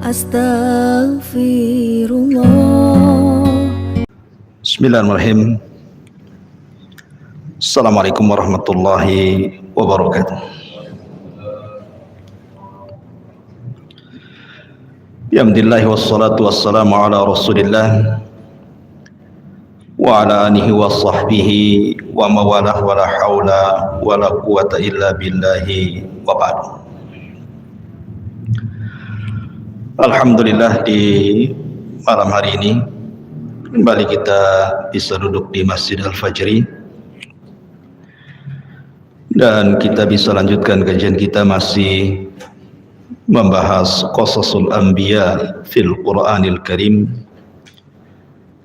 Astaghfirullah. Bismillahirrahmanirrahim. Assalamualaikum warahmatullahi wabarakatuh. Alhamdulillah wassalatu wassalamu ala Rasulillah wa ala alihi wa sahbihi wa mawalah wa la hawla wa la quwata illa billahi wa ba'du. Alhamdulillah, di malam hari ini kembali kita bisa duduk di Masjid Al-Fajri dan kita bisa lanjutkan kajian kita masih membahas Qasasul Anbiya fil Qur'anil Karim,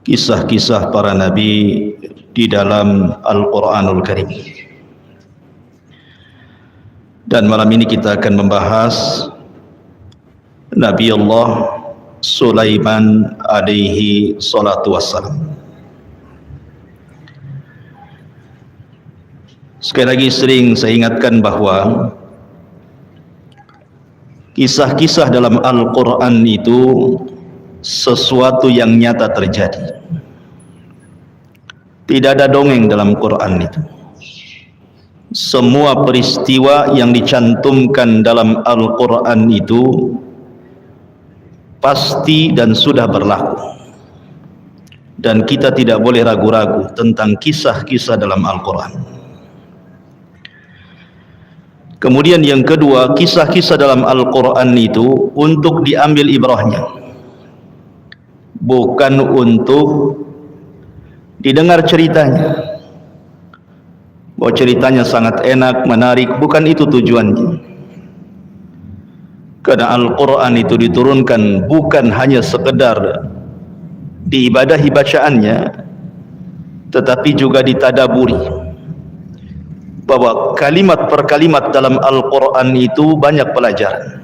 kisah-kisah para nabi di dalam Al-Qur'anul Karim. Dan malam ini kita akan membahas Nabi Allah Sulaiman alaihi salatu wassalam. Sekali lagi sering saya ingatkan bahwa kisah-kisah dalam Al-Quran itu sesuatu yang nyata terjadi. Tidak ada dongeng dalam Quran itu. Semua peristiwa yang dicantumkan dalam Al-Quran itu pasti dan sudah berlaku, dan kita tidak boleh ragu-ragu tentang kisah-kisah dalam Al-Quran. Kemudian yang kedua, kisah-kisah dalam Al-Quran itu untuk diambil ibrahnya, bukan untuk didengar ceritanya. Bahwa ceritanya sangat enak, menarik, bukan itu tujuannya. Karena Al-Quran itu diturunkan bukan hanya sekedar diibadahi bacaannya, tetapi juga ditadaburi. Bahwa kalimat per kalimat dalam Al-Quran itu banyak pelajaran.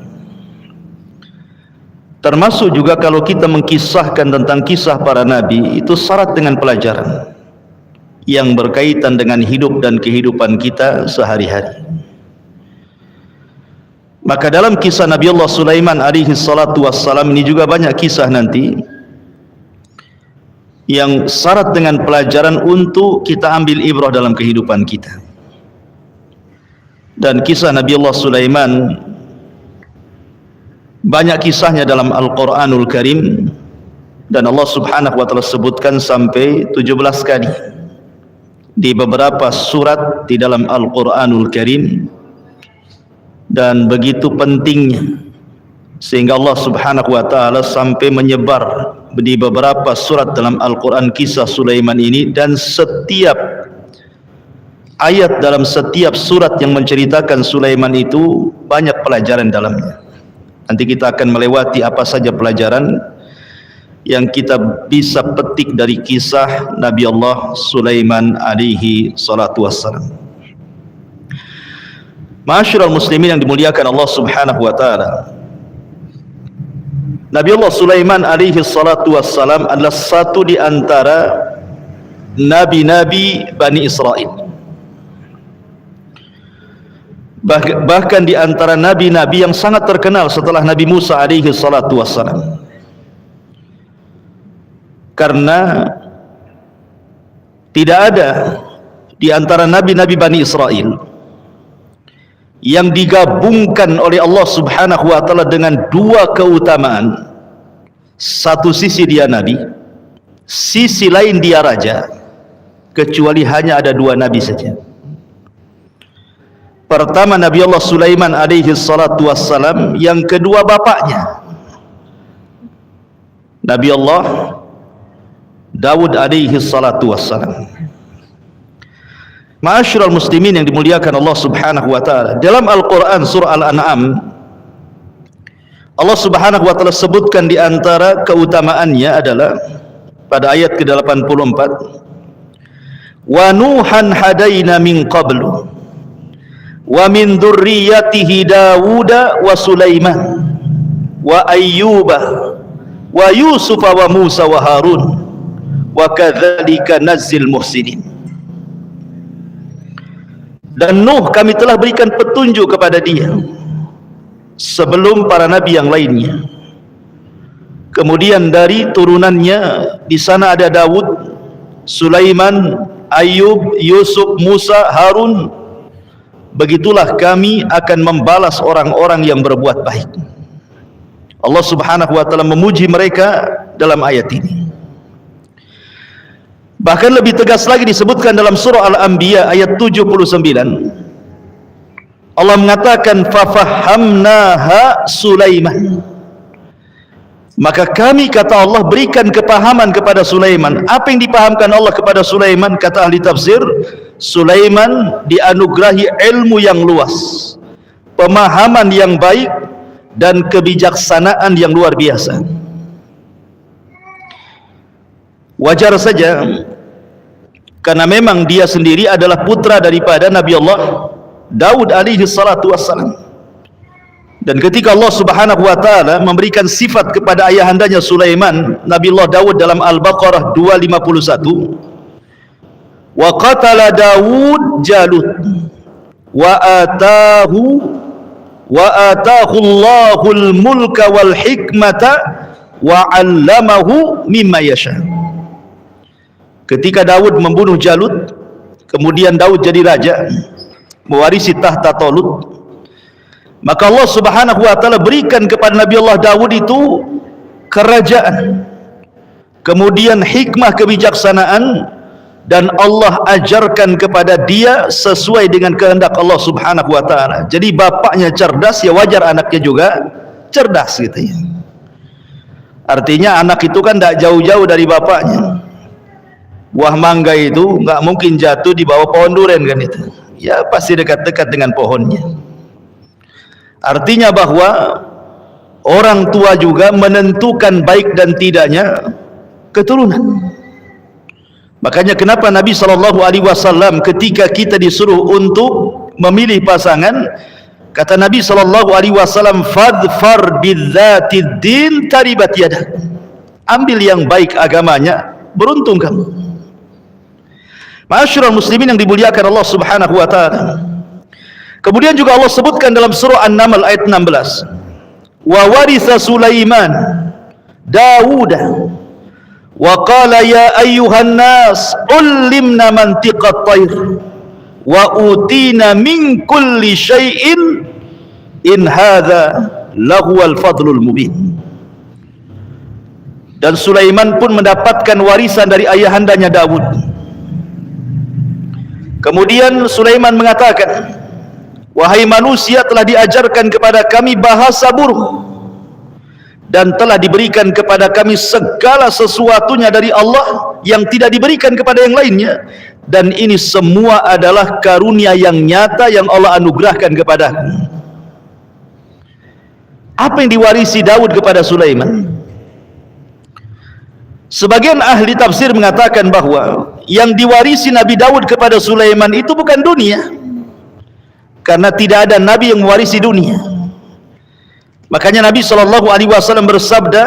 Termasuk juga kalau kita mengkisahkan tentang kisah para nabi, itu syarat dengan pelajaran yang berkaitan dengan hidup dan kehidupan kita sehari-hari. Maka dalam kisah Nabi Allah Sulaiman alaihi salatu wassalam ini juga banyak kisah nanti yang syarat dengan pelajaran untuk kita ambil ibrah dalam kehidupan kita. Dan kisah Nabi Allah Sulaiman banyak kisahnya dalam Al-Quranul Karim, dan Allah subhanahu wa ta'ala sebutkan sampai 17 kali di beberapa surat di dalam Al-Quranul Karim. Dan begitu pentingnya sehingga Allah subhanahu wa ta'ala sampai menyebar di beberapa surat dalam Al-Quran kisah Sulaiman ini, dan setiap ayat dalam setiap surat yang menceritakan Sulaiman itu banyak pelajaran dalamnya. Nanti kita akan melewati apa saja pelajaran yang kita bisa petik dari kisah Nabi Allah Sulaiman alaihi salatu wassalam. Ma'asyiral muslimin yang dimuliakan Allah subhanahu wa ta'ala, Nabi Allah Sulaiman alaihi salatu wassalam adalah satu di antara nabi-nabi Bani Israel. Bahkan di antara nabi-nabi yang sangat terkenal setelah Nabi Musa alaihi salatu wassalam. Karena tidak ada di antara nabi-nabi Bani Israel yang digabungkan oleh Allah subhanahu wa ta'ala dengan dua keutamaan. Satu sisi dia nabi, sisi lain dia raja, kecuali hanya ada dua nabi saja. Pertama Nabi Allah Sulaiman alaihi salatu wassalam, yang kedua bapaknya Nabi Allah Daud alaihi salatu wassalam. Ma'asyiral muslimin yang dimuliakan Allah subhanahu wa ta'ala, dalam Al-Quran surah Al-An'am Allah subhanahu wa ta'ala sebutkan di antara keutamaannya adalah pada ayat ke-84, wa nuhan hadaina min qablu wa min dzurriyyatihi Dawuda wa Sulaiman wa Ayyuba wa Yusufa wa Musa wa Harun wa kadzalika nazzil muhsinin. Dan Nuh kami telah berikan petunjuk kepada dia sebelum para nabi yang lainnya. Kemudian dari turunannya di sana ada Daud, Sulaiman, Ayub, Yusuf, Musa, Harun. Begitulah kami akan membalas orang-orang yang berbuat baik. Allah Subhanahu wa taala memuji mereka dalam ayat ini. Bahkan lebih tegas lagi disebutkan dalam surah Al-Anbiya ayat 79. Allah mengatakan fafahamnaha Sulaiman. Maka kami, kata Allah, berikan kepahaman kepada Sulaiman. Apa yang dipahamkan Allah kepada Sulaiman? Kata ahli tafsir, Sulaiman dianugerahi ilmu yang luas, pemahaman yang baik, dan kebijaksanaan yang luar biasa. Wajar saja, karena memang dia sendiri adalah putra daripada Nabi Allah Daud alaihi salatu wassalam. Dan ketika Allah Subhanahu wa taala memberikan sifat kepada ayahandanya Sulaiman, Nabi Allah Daud dalam Al-Baqarah 251, wa qatala Daud Jalut wa atahu Allahul mulka wal hikmata wa 'allamahu mimma yasha. Ketika Daud membunuh Jalut, kemudian Daud jadi raja, mewarisi tahta Talut, maka Allah Subhanahu wa taala berikan kepada Nabi Allah Daud itu kerajaan, kemudian hikmah kebijaksanaan, dan Allah ajarkan kepada dia sesuai dengan kehendak Allah Subhanahu wa taala. Jadi bapaknya cerdas, ya wajar anaknya juga cerdas gitu ya. Artinya anak itu kan tidak jauh-jauh dari bapaknya. Buah mangga itu nggak mungkin jatuh di bawah pohon durian kan itu. Ya pasti dekat-dekat dengan pohonnya. Artinya bahwa orang tua juga menentukan baik dan tidaknya keturunan. Makanya kenapa Nabi SAW ketika kita disuruh untuk memilih pasangan, kata Nabi SAW, fadfar bidzatid din taribat yadak. Ambil yang baik agamanya, beruntung kamu. Ma'asyiral muslimin yang dimuliakan Allah Subhanahu wa taala. Kemudian juga Allah sebutkan dalam surah An-Naml ayat 16, wa waritha Sulaiman Dawuda wa qala ya ayyuhan nas ullimna mantiqat tayr wa utina min kulli syai'in in hadza lahuwal fadlul mubin. Dan Sulaiman pun mendapatkan warisan dari ayahandanya Daud. Kemudian Sulaiman mengatakan, wahai manusia, telah diajarkan kepada kami bahasa burung, dan telah diberikan kepada kami segala sesuatunya dari Allah yang tidak diberikan kepada yang lainnya, dan ini semua adalah karunia yang nyata yang Allah anugerahkan kepadaku. Apa yang diwarisi Daud kepada Sulaiman? Sebagian ahli tafsir mengatakan bahwa yang diwarisi Nabi Daud kepada Sulaiman itu bukan dunia, karena tidak ada nabi yang mewarisi dunia. Makanya Nabi SAW bersabda,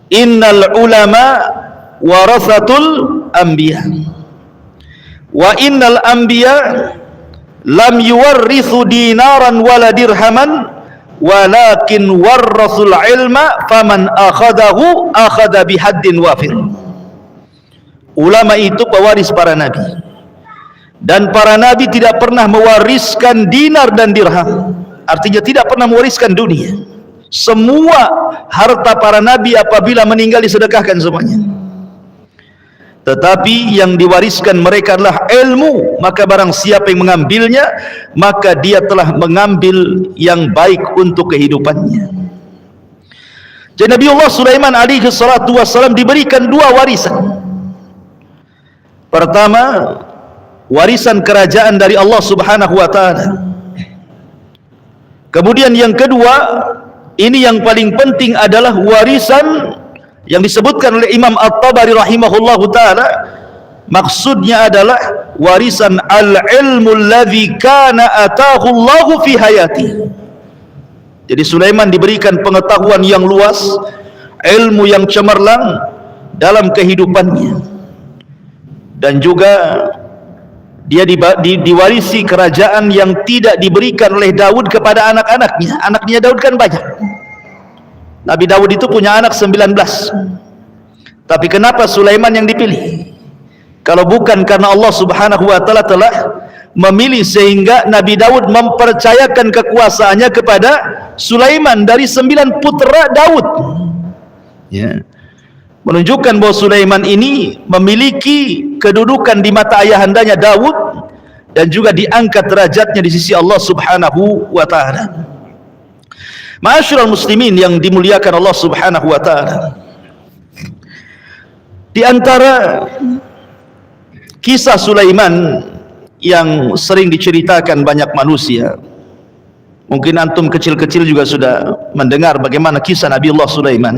innal ulama warathatul anbiya wa innal anbiya lam yuwarrithu dinaran wala dirhaman walakin warrathul ilma faman akhadahu akhadha bihaddin wafir. Ulama itu pewaris para nabi, dan para nabi tidak pernah mewariskan dinar dan dirham, artinya tidak pernah mewariskan dunia. Semua harta para nabi apabila meninggal disedekahkan semuanya. Tetapi yang diwariskan mereka adalah ilmu, maka barang siapa yang mengambilnya, maka dia telah mengambil yang baik untuk kehidupannya. Jadi Nabi Allah Sulaiman alaihi salatu wassalam diberikan dua warisan. Pertama, warisan kerajaan dari Allah Subhanahu wa taala. Kemudian yang kedua, ini yang paling penting adalah warisan yang disebutkan oleh Imam At-Tabari rahimahullahu taala, maksudnya adalah warisan al-ilmu alladzi kana ataahu Allahu fi hayati. Jadi Sulaiman diberikan pengetahuan yang luas, ilmu yang cemerlang dalam kehidupannya, dan juga dia diwarisi kerajaan yang tidak diberikan oleh Daud kepada anak-anaknya. Anaknya Daud kan banyak. Nabi Daud itu punya anak 19. Tapi kenapa Sulaiman yang dipilih? Kalau bukan karena Allah Subhanahu wa taala telah memilih sehingga Nabi Daud mempercayakan kekuasaannya kepada Sulaiman dari 9 putra Daud. Ya. Menunjukkan bahwa Sulaiman ini memiliki kedudukan di mata ayahandanya Daud dan juga diangkat derajatnya di sisi Allah Subhanahu wa taala. Ma'asyiral muslimin yang dimuliakan Allah Subhanahu wa taala. Di antara kisah Sulaiman yang sering diceritakan banyak manusia, mungkin antum kecil-kecil juga sudah mendengar bagaimana kisah Nabi Allah Sulaiman.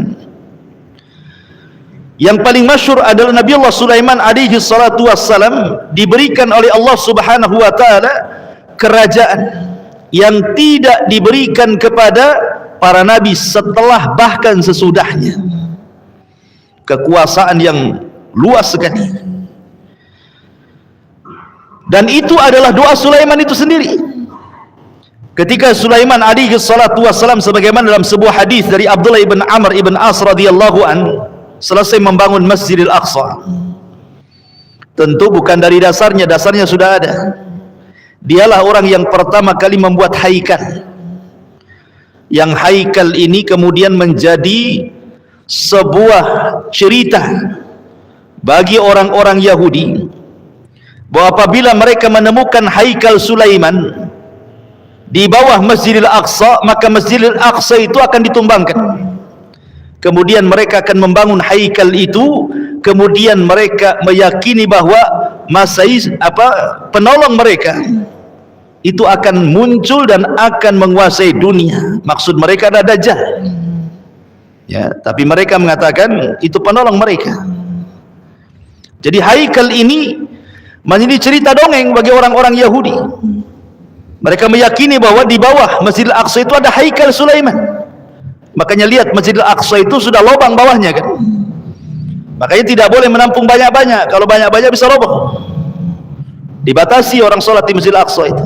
Yang paling masyhur adalah Nabi Allah Sulaiman alaihi salatu wassalam diberikan oleh Allah Subhanahu wa taala kerajaan yang tidak diberikan kepada para nabi setelah bahkan sesudahnya. Kekuasaan yang luas sekali. Dan itu adalah doa Sulaiman itu sendiri. Ketika Sulaiman alaihi salatu wassalam sebagaimana dalam sebuah hadis dari Abdullah ibn Amr ibn As radhiyallahu an, selesai membangun Masjidil Aqsa. Tentu bukan dari dasarnya sudah ada. Dialah orang yang pertama kali membuat haikal. Yang haikal ini kemudian menjadi sebuah cerita bagi orang-orang Yahudi bahwa apabila mereka menemukan haikal Sulaiman di bawah Masjidil Aqsa, maka Masjidil Aqsa itu akan ditumbangkan. Kemudian mereka akan membangun haikal itu, kemudian mereka meyakini bahwa penolong mereka itu akan muncul dan akan menguasai dunia. Maksud mereka adalah Dajjal. Ya, tapi mereka mengatakan itu penolong mereka. Jadi haikal ini menjadi cerita dongeng bagi orang-orang Yahudi. Mereka meyakini bahwa di bawah Masjidil Aqsa itu ada haikal Sulaiman. Makanya lihat Masjidil Aqsa itu sudah lubang bawahnya kan. Makanya tidak boleh menampung banyak-banyak. Kalau banyak-banyak bisa roboh. Dibatasi orang sholat di Masjidil Aqsa itu.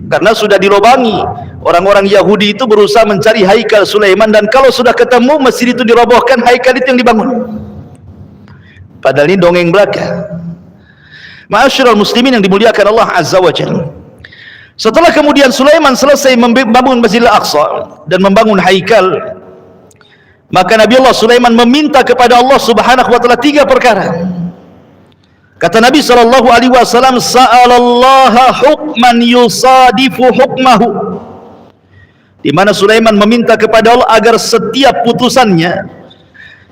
Karena sudah dilobangi. Orang-orang Yahudi itu berusaha mencari haikal Sulaiman, dan kalau sudah ketemu masjid itu dirobohkan, haikal itu yang dibangun. Padahal ini dongeng belaka. Ma'asyiral muslimin yang dimuliakan Allah Azza wa Jalla. Setelah kemudian Sulaiman selesai membangun Masjidil Aqsa dan membangun haikal, maka Nabi Allah Sulaiman meminta kepada Allah Subhanahu wa taala 3 perkara. Kata Nabi sallallahu alaihi wasallam, sa'alallaha hukman yusadifu hukmahu. Di mana Sulaiman meminta kepada Allah agar setiap putusannya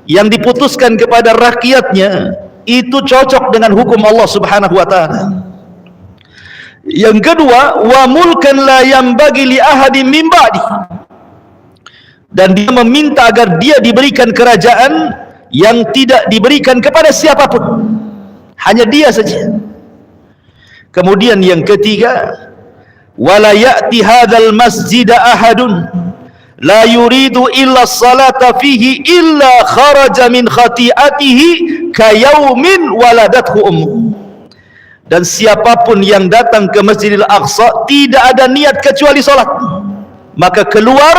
yang diputuskan kepada rakyatnya itu cocok dengan hukum Allah Subhanahu wa taala. Yang kedua, wa mulkan la yanbaghi li ahadin min ba'di. Dan dia meminta agar dia diberikan kerajaan yang tidak diberikan kepada siapapun, hanya dia saja. Kemudian yang ketiga, wala ya'ti hadzal masjida ahadun la yuridu illa salata fihi illa kharaja min khati'atihi kayaumin waladathu ummuh. Dan siapapun yang datang ke Masjidil Aqsa tidak ada niat kecuali salat, maka keluar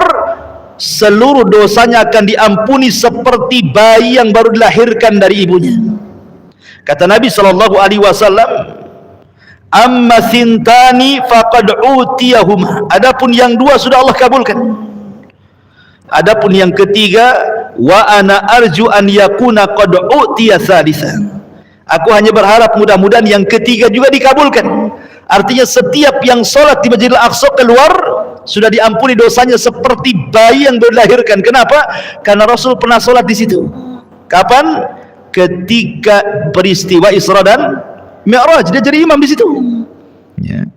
seluruh dosanya akan diampuni seperti bayi yang baru dilahirkan dari ibunya. Kata Nabi sallallahu alaihi wasallam, amma thintani faqad utiyahuma. Adapun yang 2 sudah Allah kabulkan. Adapun yang ketiga, wa ana arju an yakuna qad utiya thalitha. Aku hanya berharap mudah-mudahan yang ketiga juga dikabulkan. Artinya setiap yang sholat di Masjidil Aqsa keluar sudah diampuni dosanya seperti bayi yang dilahirkan. Kenapa? Karena Rasul pernah sholat di situ. Kapan? Ketika peristiwa Isra dan Mi'raj, dia jadi imam di situ. Ya.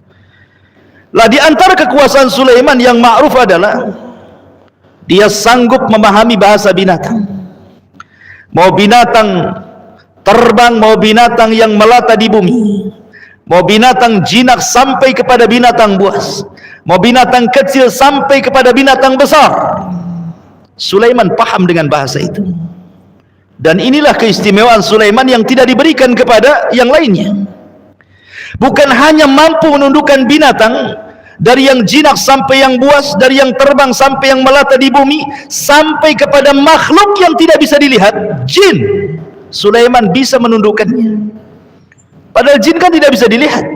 Lah di antara kekuasaan Sulaiman yang ma'ruf adalah dia sanggup memahami bahasa binatang. Mau binatang terbang, mau binatang yang melata di bumi, mau binatang jinak sampai kepada binatang buas, mau binatang kecil sampai kepada binatang besar, Sulaiman paham dengan bahasa itu. Dan inilah keistimewaan Sulaiman yang tidak diberikan kepada yang lainnya. Bukan hanya mampu menundukkan binatang, dari yang jinak sampai yang buas, dari yang terbang sampai yang melata di bumi, sampai kepada makhluk yang tidak bisa dilihat, jin. Sulaiman bisa menundukkannya. Padahal jin kan tidak bisa dilihat.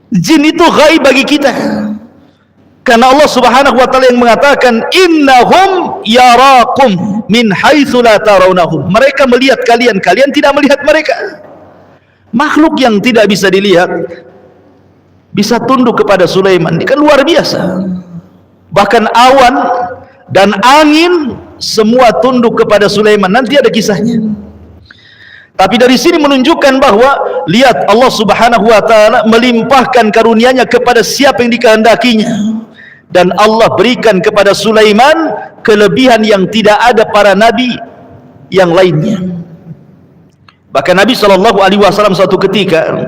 Jin itu ghaib bagi kita. Karena Allah Subhanahu wa taala yang mengatakan innahum yarakum min haitsu la tarawnahum. Mereka melihat kalian, kalian tidak melihat mereka. Makhluk yang tidak bisa dilihat bisa tunduk kepada Sulaiman. Ini kan luar biasa. Bahkan awan dan angin semua tunduk kepada Sulaiman. Nanti ada kisahnya. Tapi dari sini menunjukkan bahwa lihat Allah Subhanahu wa taala melimpahkan karunia-Nya kepada siapa yang dikehendakinya. Dan Allah berikan kepada Sulaiman kelebihan yang tidak ada para nabi yang lainnya. Bahkan Nabi SAW suatu ketika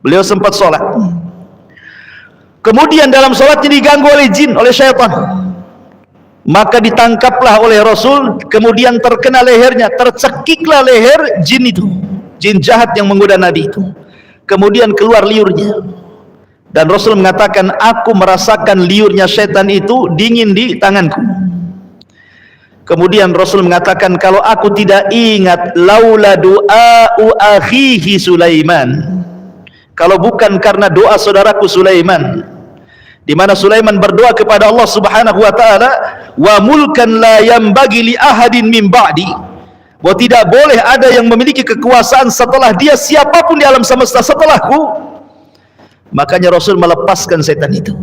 beliau sempat sholat, kemudian dalam sholatnya diganggu oleh jin, oleh syaitan. Maka ditangkaplah oleh Rasul, kemudian terkena lehernya, tercekiklah leher jin itu, jin jahat yang menggoda Nabi itu. Kemudian keluar liurnya. Dan Rasul mengatakan, aku merasakan liurnya syaitan itu dingin di tanganku. Kemudian Rasul mengatakan, kalau aku tidak ingat laula du'a'u akhihi Sulaiman, kalau bukan karena doa saudaraku Sulaiman, di mana Sulaiman berdoa kepada Allah Subhanahu wa taala, wa mulkan la yambagi li ahadin min ba'di, bahwa tidak boleh ada yang memiliki kekuasaan setelah dia, siapapun di alam semesta setelahku. Makanya Rasul melepaskan setan itu.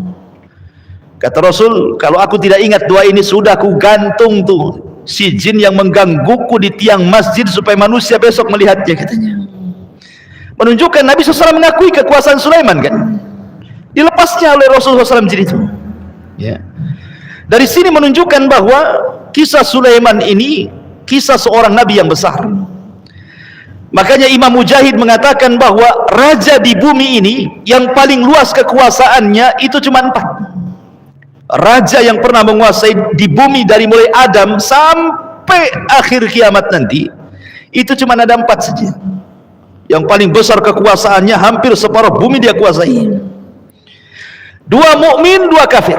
Kata Rasul, kalau aku tidak ingat doa ini, sudah aku gantung tuh si jin yang menggangguku di tiang masjid supaya manusia besok melihatnya, katanya. Menunjukkan Nabi SAW mengakui kekuasaan Sulaiman, kan? Dilepasnya oleh Rasulullah SAW jin itu. Ya. Dari sini menunjukkan bahwa kisah Sulaiman ini kisah seorang Nabi yang besar. Makanya Imam Mujahid mengatakan bahwa raja di bumi ini yang paling luas kekuasaannya itu cuma 4. Raja yang pernah menguasai di bumi dari mulai Adam sampai akhir kiamat nanti itu cuma ada 4 saja. Yang paling besar kekuasaannya, hampir separuh bumi dia kuasai. 2 mukmin, 2 kafir.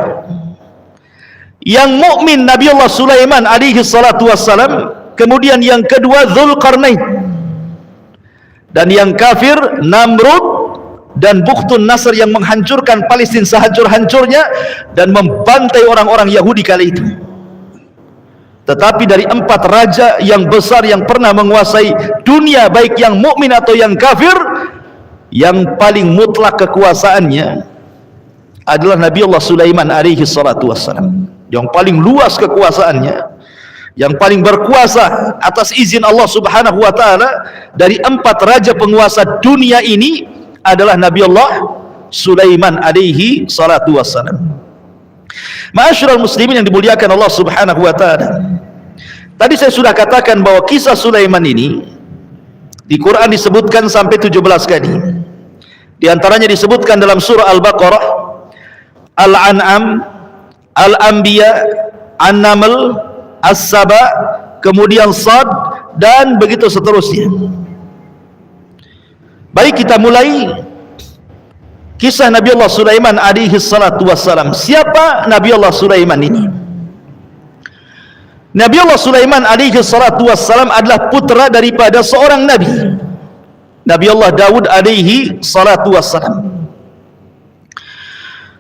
Yang mukmin Nabi Allah Sulaiman alaihi salatu wassalam, kemudian yang kedua Dzulqarnain. Dan yang kafir Namrud dan Bukhtun Nasr yang menghancurkan Palestina sehancur-hancurnya dan membantai orang-orang Yahudi kali itu. Tetapi dari 4 raja yang besar yang pernah menguasai dunia, baik yang mukmin atau yang kafir, yang paling mutlak kekuasaannya adalah Nabi Allah Sulaiman alaihi salatu wassalam. Yang paling luas kekuasaannya, yang paling berkuasa atas izin Allah Subhanahu wa taala dari 4 raja penguasa dunia ini adalah Nabi Allah Sulaiman alaihi salatu wassalam. Ma'asyiral muslimin yang dimuliakan Allah Subhanahu wa taala. Tadi saya sudah katakan bahwa kisah Sulaiman ini di Quran disebutkan sampai 17 kali. Di antaranya disebutkan dalam surah Al-Baqarah, Al-An'am, Al-Anbiya, An-Naml, As-Saba, kemudian Sad, dan begitu seterusnya. Baik, kita mulai kisah Nabi Allah Sulaiman alaihi salatu wassalam. Siapa Nabi Allah Sulaiman ini? Nabi Allah Sulaiman alaihi salatu wassalam adalah putra daripada seorang nabi, Nabi Allah Daud alaihi salatu wassalam.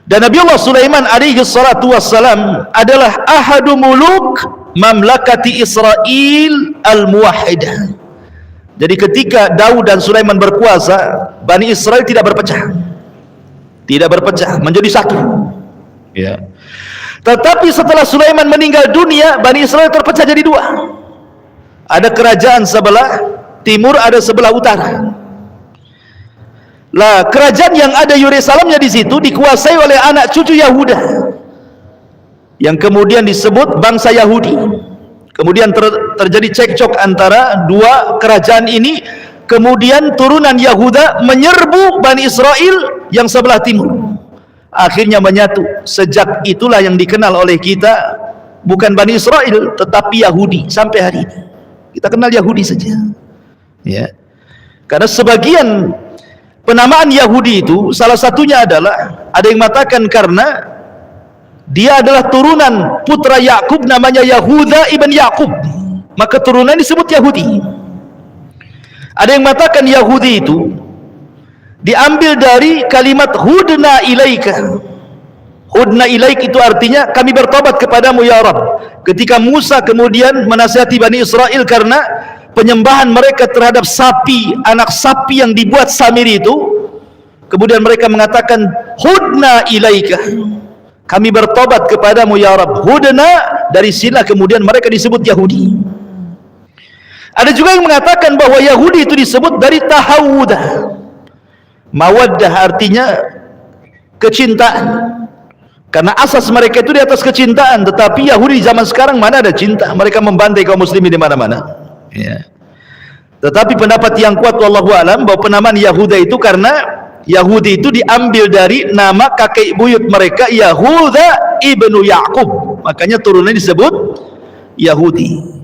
Dan Nabi Allah Sulaiman alaihi salatu wassalam adalah ahadu muluk mamlakati Israel al-muwahhidah. Jadi ketika Daud dan Sulaiman berkuasa, Bani Israel tidak berpecah. Tidak berpecah, menjadi satu. Ya. Tetapi setelah Sulaiman meninggal dunia, Bani Israel terpecah jadi 2. Ada kerajaan sebelah timur, ada sebelah utara. Lah, kerajaan yang ada Yerusalemnya di situ dikuasai oleh anak cucu Yahuda, yang kemudian disebut bangsa Yahudi. Kemudian terjadi cekcok antara 2 kerajaan ini. Kemudian turunan Yahuda menyerbu Bani Israel yang sebelah timur. Akhirnya menyatu. Sejak itulah yang dikenal oleh kita bukan Bani Israel, tetapi Yahudi sampai hari ini. Kita kenal Yahudi saja. Ya. Karena sebagian Penamaan Yahudi itu salah satunya adalah ada yang mengatakan karena dia adalah turunan putra Yakub namanya Yahuda ibn Yakub, maka turunan disebut Yahudi. Ada yang mengatakan Yahudi itu diambil dari kalimat hudna ilaika. Hudna ilaik itu artinya kami bertobat kepadamu ya Rabb. Ketika Musa kemudian menasihati Bani Israel karena penyembahan mereka terhadap sapi, anak sapi yang dibuat Samiri itu, kemudian mereka mengatakan hudna ilaika, kami bertobat kepadamu ya Rabb. Hudna, dari sini kemudian mereka disebut Yahudi. Ada juga yang mengatakan bahwa Yahudi itu disebut dari tahawudah. Mawaddah artinya kecintaan, karena asas mereka itu di atas kecintaan. Tetapi Yahudi zaman sekarang mana ada cinta, mereka membantai kaum muslimin di mana-mana. Ya. Tetapi pendapat yang kuat wallahu alam bahwa penamaan Yahuda itu karena Yahudi itu diambil dari nama kakek buyut mereka Yahuda ibnu Yakub, makanya turunannya disebut Yahudi.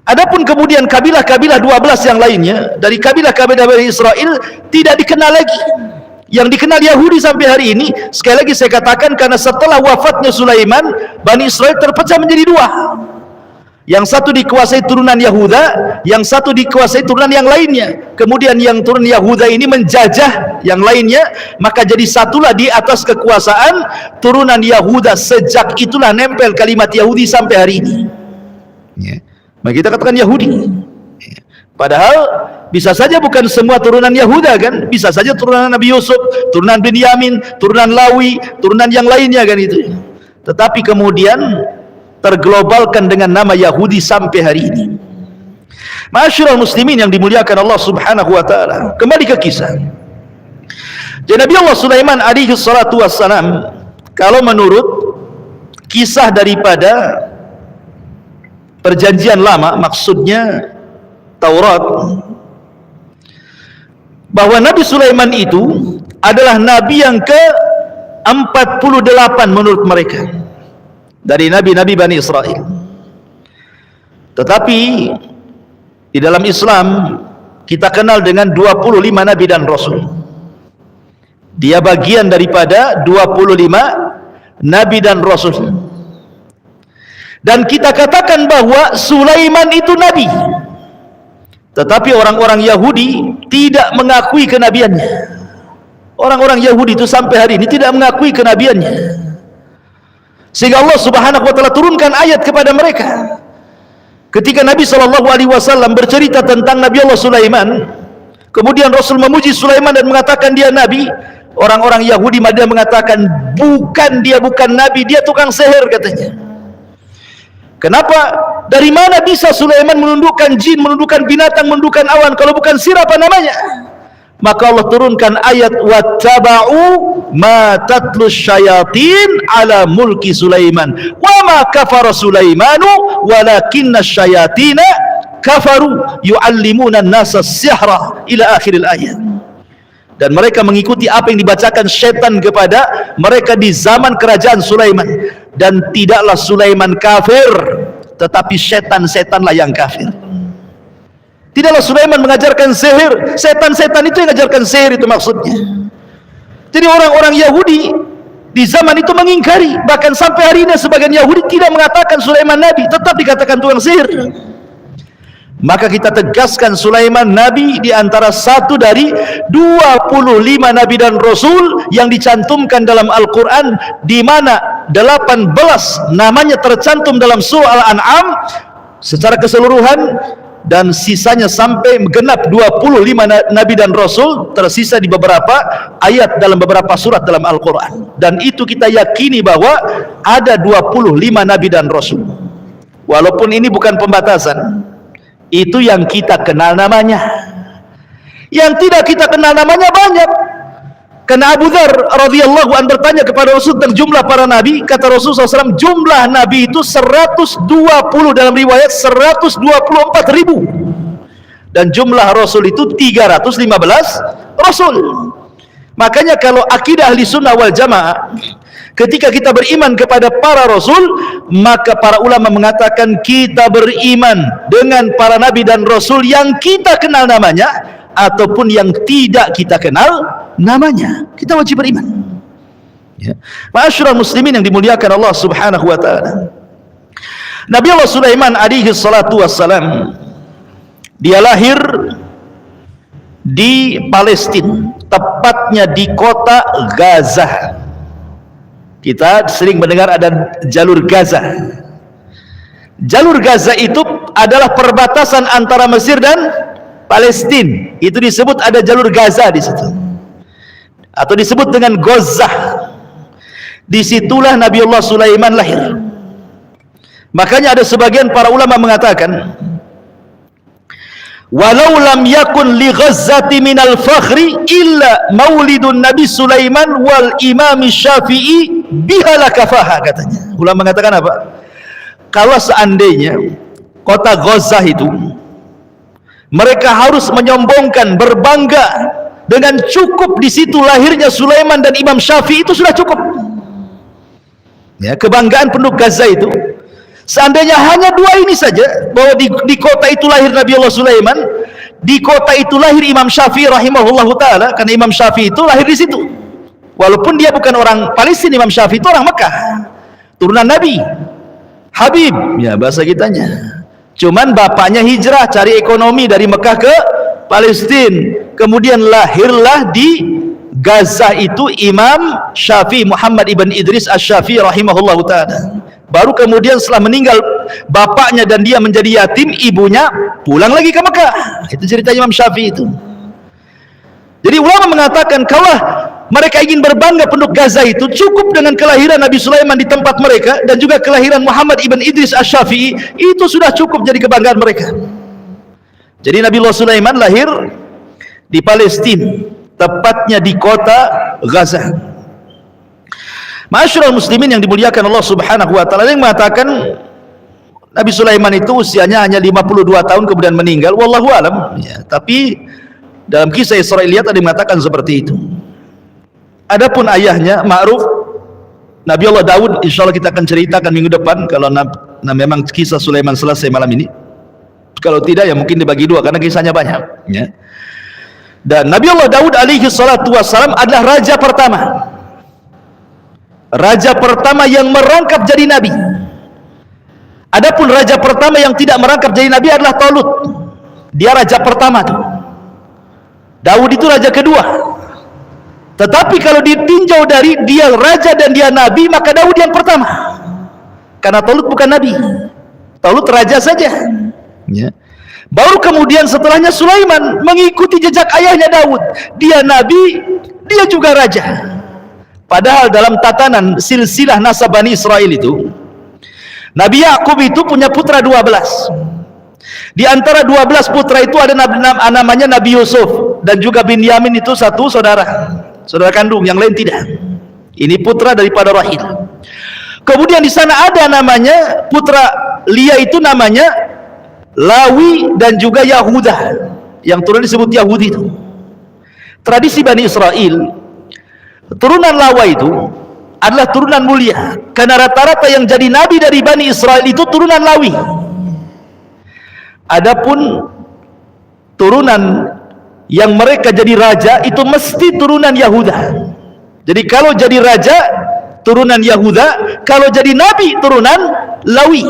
Adapun kemudian kabilah-kabilah 12 yang lainnya dari kabilah-kabilah Bani Israel tidak dikenal lagi. Yang dikenal Yahudi sampai hari ini, sekali lagi saya katakan, karena setelah wafatnya Sulaiman, Bani Israel terpecah menjadi dua. Yang satu dikuasai turunan Yahuda, yang satu dikuasai turunan yang lainnya. Kemudian yang turun Yahuda ini menjajah yang lainnya, maka jadi satulah di atas kekuasaan turunan Yahuda. Sejak itulah nempel kalimat Yahudi sampai hari ini. Ya. Maka kita katakan Yahudi. Ya. Padahal bisa saja bukan semua turunan Yahuda kan, bisa saja turunan Nabi Yusuf, turunan Binyamin, turunan Lawi, turunan yang lainnya kan itu. Tetapi kemudian terglobalkan dengan nama Yahudi sampai hari ini. Ma'asyiral muslimin yang dimuliakan Allah Subhanahu wa taala. Kembali ke kisah. Jadi Nabi Allah Sulaiman alaihi salatu wassalam, kalau menurut kisah daripada perjanjian lama, maksudnya Taurat, bahwa Nabi Sulaiman itu adalah nabi yang ke-48 menurut mereka dari nabi-nabi Bani Israel. Tetapi di dalam Islam kita kenal dengan 25 nabi dan rasul. Dia bagian daripada 25 nabi dan rasul. Dan kita katakan bahwa Sulaiman itu nabi. Tetapi orang-orang Yahudi tidak mengakui kenabiannya. Orang-orang Yahudi itu sampai hari ini tidak mengakui kenabiannya. Sehingga Allah Subhanahu wa taala turunkan ayat kepada mereka. Ketika Nabi SAW bercerita tentang Nabi Allah Sulaiman, kemudian Rasul memuji Sulaiman dan mengatakan dia nabi, orang-orang Yahudi Madinah mengatakan bukan, dia bukan nabi, dia tukang sihir katanya. Kenapa? Dari mana bisa Sulaiman menundukkan jin, menundukkan binatang, menundukkan awan kalau bukan sihir, apa namanya? Maka Allah turunkan ayat wattaba'u ma tatlus syayatin ala mulki Sulaiman wa ma kafara Sulaimanu walakinna syayatina kafaru yu'allimuna an-nasa sihra ila akhiril ayat. Dan mereka mengikuti apa yang dibacakan syaitan kepada mereka di zaman kerajaan Sulaiman. Dan tidaklah Sulaiman kafir, tetapi setan-setanlah yang kafir. Tidaklah Sulaiman mengajarkan sihir, setan-setan itu yang mengajarkan sihir, itu maksudnya. Jadi orang-orang Yahudi di zaman itu mengingkari, bahkan sampai hari ini sebagian Yahudi tidak mengatakan Sulaiman nabi, tetap dikatakan tukang sihir. Maka kita tegaskan Sulaiman nabi di antara satu dari 25 nabi dan rasul yang dicantumkan dalam Al-Quran, di mana 18 namanya tercantum dalam surah Al-An'am secara keseluruhan, dan sisanya sampai genap 25 nabi dan rasul tersisa di beberapa ayat dalam beberapa surat dalam Al-Quran. Dan itu kita yakini bahwa ada 25 nabi dan rasul, walaupun ini bukan pembatasan. Itu yang kita kenal namanya. Yang tidak kita kenal namanya banyak. Karena Abu Dzar radhiyallahu anhu bertanya kepada Rasul tentang jumlah para nabi, kata Rasulullah SAW, jumlah nabi itu 120, dalam riwayat 124 ribu, dan jumlah rasul itu 315 rasul. Makanya kalau akidah ahli sunnah wal jamaah, ketika kita beriman kepada para rasul, maka para ulama mengatakan kita beriman dengan para nabi dan rasul yang kita kenal namanya, ataupun yang tidak kita kenal namanya, kita wajib beriman. Ya. Ma'asyiral muslimin yang dimuliakan Allah Subhanahu wa taala. Nabi Allah Sulaiman alaihi salatu wassalam, dia lahir di Palestina, tepatnya di kota Gaza. Kita sering mendengar ada jalur Gaza. Jalur Gaza itu adalah perbatasan antara Mesir dan Palestina. Itu disebut ada jalur Gaza di situ, atau disebut dengan Gozah. Disitulah Nabiullah Sulaiman lahir. Makanya ada sebagian para ulama mengatakan, walau lam yakun li Ghazzati minal fakhri illa maulidun Nabi Sulaiman wal Imam Syafi'i biha lakafaha, katanya. Ulama mengatakan apa? Kalau seandainya kota Gaza itu mereka harus menyombongkan, berbangga dengan cukup di situ lahirnya Sulaiman dan Imam Syafi'i, itu sudah cukup. Ya, kebanggaan penduduk Gaza itu, seandainya hanya dua ini saja, bahwa di kota itu lahir Nabi Allah Sulaiman, di kota itu lahir Imam Syafi'i rahimahullahu taala, karena Imam Syafi'i itu lahir di situ. Walaupun dia bukan orang Palestina, Imam Syafi'i itu orang Mekah, turunan Nabi Habib, ya bahasa kitanya. Cuman bapaknya hijrah cari ekonomi dari Mekah ke Palestina, kemudian lahirlah di Gaza itu Imam Syafi'i, Muhammad ibn Idris Asy-Syafi'i rahimahullahu taala. Baru kemudian setelah meninggal bapaknya dan dia menjadi yatim, ibunya pulang lagi ke Mekah. Itu cerita Imam Syafi'i itu. Jadi ulama mengatakan kalau mereka ingin berbangga penduduk Gaza itu, cukup dengan kelahiran Nabi Sulaiman di tempat mereka dan juga kelahiran Muhammad ibn Idris Asy-Syafi'i, itu sudah cukup jadi kebanggaan mereka. Jadi Nabi Sulaiman lahir di Palestina, tepatnya di kota Gaza. Ma'asyiral muslimin yang dimuliakan Allah Subhanahu wa taala, yang mengatakan Nabi Sulaiman itu usianya hanya 52 tahun kemudian meninggal, wallahu alam ya. Tapi dalam kisah Israiliyat ada yang mengatakan seperti itu. Adapun ayahnya ma'ruf, Nabi Allah Daud, insyaallah kita akan ceritakan minggu depan kalau memang kisah Sulaiman selesai malam ini. Kalau tidak ya mungkin dibagi dua karena kisahnya banyak ya. Dan Nabi Allah Daud alaihi salatu wassalam adalah raja pertama, raja pertama yang merangkap jadi nabi. Adapun raja pertama yang tidak merangkap jadi nabi adalah Talut. Dia raja pertama tuh. Daud itu raja kedua. Tetapi kalau ditinjau dari dia raja dan dia nabi, maka Daud yang pertama, karena Talut bukan nabi, Talut raja saja ya. Baru kemudian setelahnya Sulaiman mengikuti jejak ayahnya Daud, dia nabi, dia juga raja. Padahal dalam tatanan silsilah nasab Bani Israel itu, Nabi Yakub itu punya putra 12. Di antara 12 putra itu ada namanya Nabi Yusuf, dan juga Binyamin itu satu saudara kandung, yang lain tidak. Ini putra daripada Rahil. Kemudian di sana ada namanya putra Lia itu namanya Lawi dan juga Yahuda, yang turun disebut Yahudi itu. Tradisi Bani Israel, turunan Lawa itu adalah turunan mulia, karena rata-rata yang jadi nabi dari Bani Israel itu turunan Lawi. Adapun turunan yang mereka jadi raja itu mesti turunan Yahuda. Jadi kalau jadi raja turunan Yahuda, kalau jadi nabi turunan Lawi.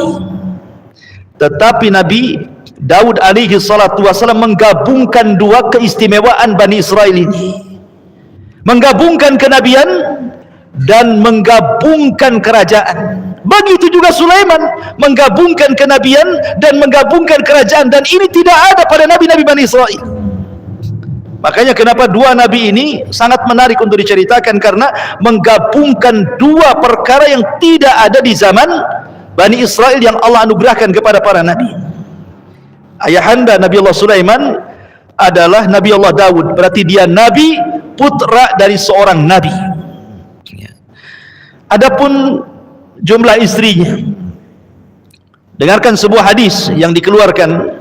Tetapi Nabi Daud alaihi salatu wasallam menggabungkan dua keistimewaan Bani Israel ini, menggabungkan kenabian dan menggabungkan kerajaan. Begitu juga Sulaiman menggabungkan kenabian dan menggabungkan kerajaan, dan ini tidak ada pada nabi-nabi Bani Israel. Makanya kenapa dua nabi ini sangat menarik untuk diceritakan, karena menggabungkan dua perkara yang tidak ada di zaman Bani Israel yang Allah anugerahkan kepada para nabi. Ayahanda Nabi Allah Sulaiman adalah Nabi Allah Daud, berarti dia nabi, putra dari seorang nabi. Adapun jumlah istrinya, dengarkan sebuah hadis yang dikeluarkan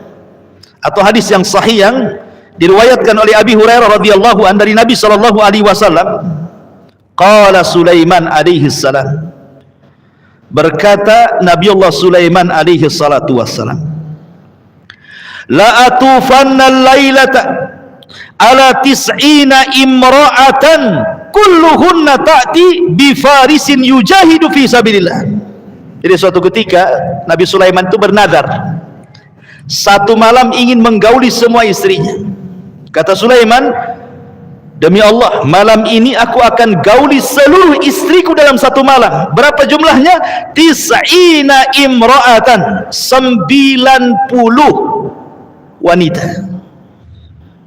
atau hadis yang sahih yang diriwayatkan oleh Abi Hurairah radhiyallahu anhu dari Nabi sallallahu alaihi wasallam. Qala Sulaiman alaihi salam, berkata Nabi Allah Sulaiman alaihi salatu wassalam, la atufanna al-lailata ala tis'ina imra'atan kulluhunna ta'ti bi farisin yujahidu fi sabilillah. Jadi suatu ketika Nabi Sulaiman itu bernadar, satu malam ingin menggauli semua istrinya. Kata Sulaiman, demi Allah, malam ini aku akan gauli seluruh istriku dalam satu malam. Berapa jumlahnya? Tis'ina imra'atan, 90 wanita.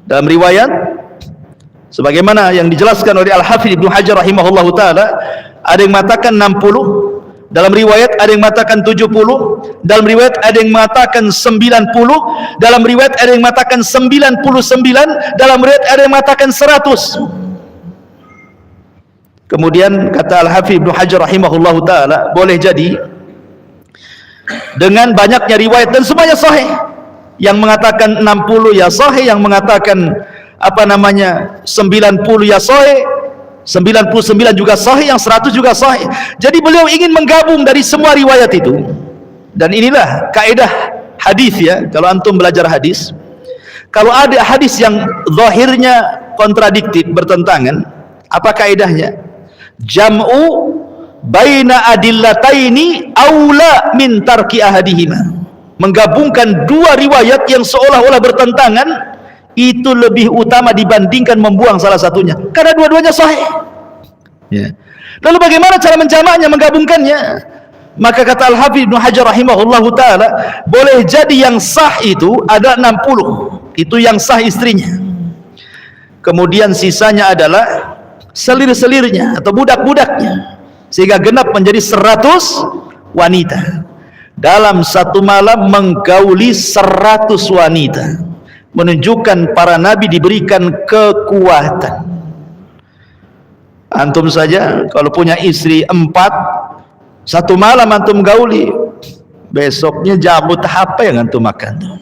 Dalam riwayat sebagaimana yang dijelaskan oleh Al-Hafidz Ibnu Hajar rahimahullahu taala, ada yang mengatakan 60, dalam riwayat ada yang mengatakan 70, dalam riwayat ada yang mengatakan 90, dalam riwayat ada yang mengatakan 99, dalam riwayat ada yang mengatakan 100. Kemudian kata Al-Hafidz Ibnu Hajar rahimahullahu taala, boleh jadi dengan banyaknya riwayat dan semuanya sahih. Yang mengatakan 60 ya sahih, yang mengatakan 90 ya sahih, 99 juga sahih, yang 100 juga sahih. Jadi beliau ingin menggabung dari semua riwayat itu. Dan inilah kaidah hadis ya, kalau antum belajar hadis, kalau ada hadis yang zahirnya kontradiktif, bertentangan, apa kaidahnya? Jam'u baina adillataini aula min tarki ahadihima. Menggabungkan dua riwayat yang seolah-olah bertentangan itu lebih utama dibandingkan membuang salah satunya, karena dua-duanya sahih ya. Lalu bagaimana cara menjamaknya, menggabungkannya? Maka kata Al-Hafidz Ibnu Hajar rahimahullahu taala, boleh jadi yang sah itu ada 60, itu yang sah istrinya, kemudian sisanya adalah selir-selirnya atau budak-budaknya, sehingga genap menjadi 100 wanita. Dalam satu malam menggauli 100 wanita, menunjukkan para nabi diberikan kekuatan. Antum saja kalau punya istri 4, satu malam antum gauli, besoknya jamu apa yang antum makan tuh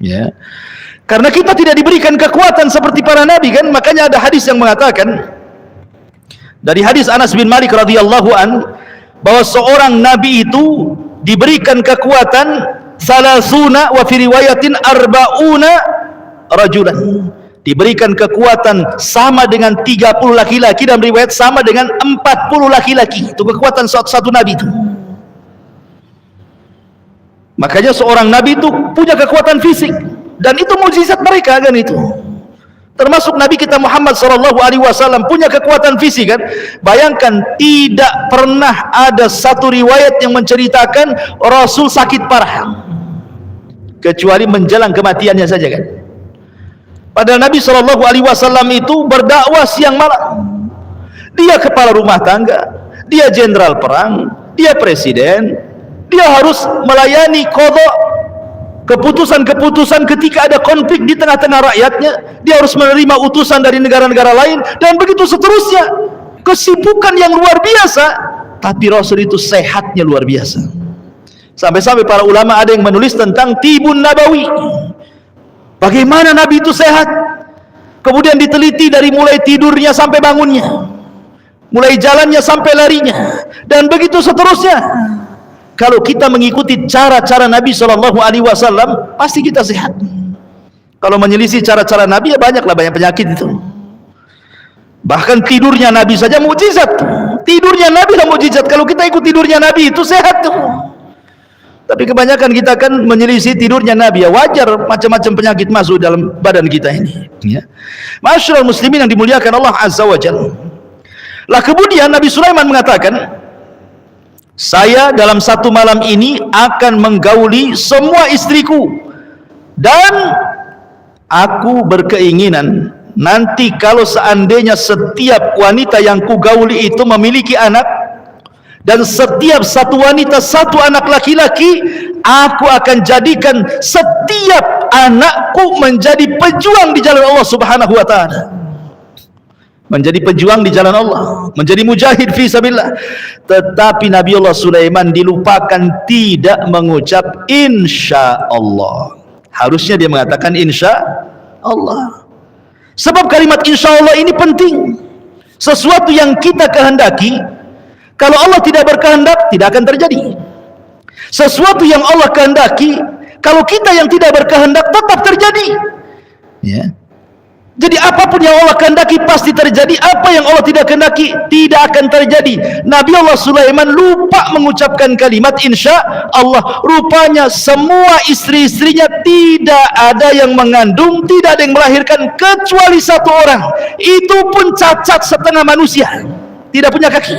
ya, karena kita tidak diberikan kekuatan seperti para nabi kan. Makanya ada hadis yang mengatakan, dari hadis Anas bin Malik radhiyallahu an, bahwa seorang nabi itu diberikan kekuatan salasuna wa fi riwayatin arba'una rajulan, diberikan kekuatan sama dengan 30 laki-laki, dalam riwayat sama dengan 40 laki-laki. Itu kekuatan satu nabi itu. Makanya seorang nabi itu punya kekuatan fisik, dan itu mukjizat mereka kan itu. Termasuk Nabi kita Muhammad SAW punya kekuatan fisik kan. Bayangkan, tidak pernah ada satu riwayat yang menceritakan Rasul sakit parah, kecuali menjelang kematiannya saja kan. Padahal Nabi SAW itu berdakwah siang malam. Dia kepala rumah tangga, dia jenderal perang, dia presiden, dia harus melayani qadha, keputusan-keputusan ketika ada konflik di tengah-tengah rakyatnya. Dia harus menerima utusan dari negara-negara lain, dan begitu seterusnya. Kesibukan yang luar biasa, tapi Rasul itu sehatnya luar biasa. Sampai-sampai para ulama ada yang menulis tentang Tibun Nabawi, bagaimana Nabi itu sehat. Kemudian diteliti dari mulai tidurnya sampai bangunnya, mulai jalannya sampai larinya, dan begitu seterusnya. Kalau kita mengikuti cara-cara Nabi SAW, pasti kita sehat. Kalau menyelisih cara-cara Nabi, ya banyak penyakit itu. Bahkan tidurnya Nabi saja mukjizat. Tidurnya Nabi lah mukjizat. Kalau kita ikut tidurnya Nabi, itu sehat tuh. Tapi kebanyakan kita kan menyelisih tidurnya Nabi, ya wajar macam-macam penyakit masuk dalam badan kita ini ya. Ma'asyiral muslimin yang dimuliakan Allah Azza wa Jalla. Lah kemudian Nabi Sulaiman mengatakan, saya dalam satu malam ini akan menggauli semua istriku, dan aku berkeinginan nanti kalau seandainya setiap wanita yang kugauli itu memiliki anak, dan setiap satu wanita satu anak laki-laki, aku akan jadikan setiap anakku menjadi pejuang di jalan Allah Subhanahu wa taala. Menjadi pejuang di jalan Allah, menjadi mujahid fi sabilillah. Tetapi Nabi Allah Sulaiman dilupakan tidak mengucap insya Allah. Harusnya dia mengatakan insya Allah. Sebab kalimat insya Allah ini penting. Sesuatu yang kita kehendaki, kalau Allah tidak berkehendak, tidak akan terjadi. Sesuatu yang Allah kehendaki, kalau kita yang tidak berkehendak, tetap terjadi ya. Jadi apapun yang Allah kehendaki pasti terjadi, apa yang Allah tidak kehendaki tidak akan terjadi. Nabi Allah Sulaiman lupa mengucapkan kalimat insya Allah. Rupanya semua istri-istrinya tidak ada yang mengandung, tidak ada yang melahirkan kecuali satu orang. Itu pun cacat setengah manusia, tidak punya kaki.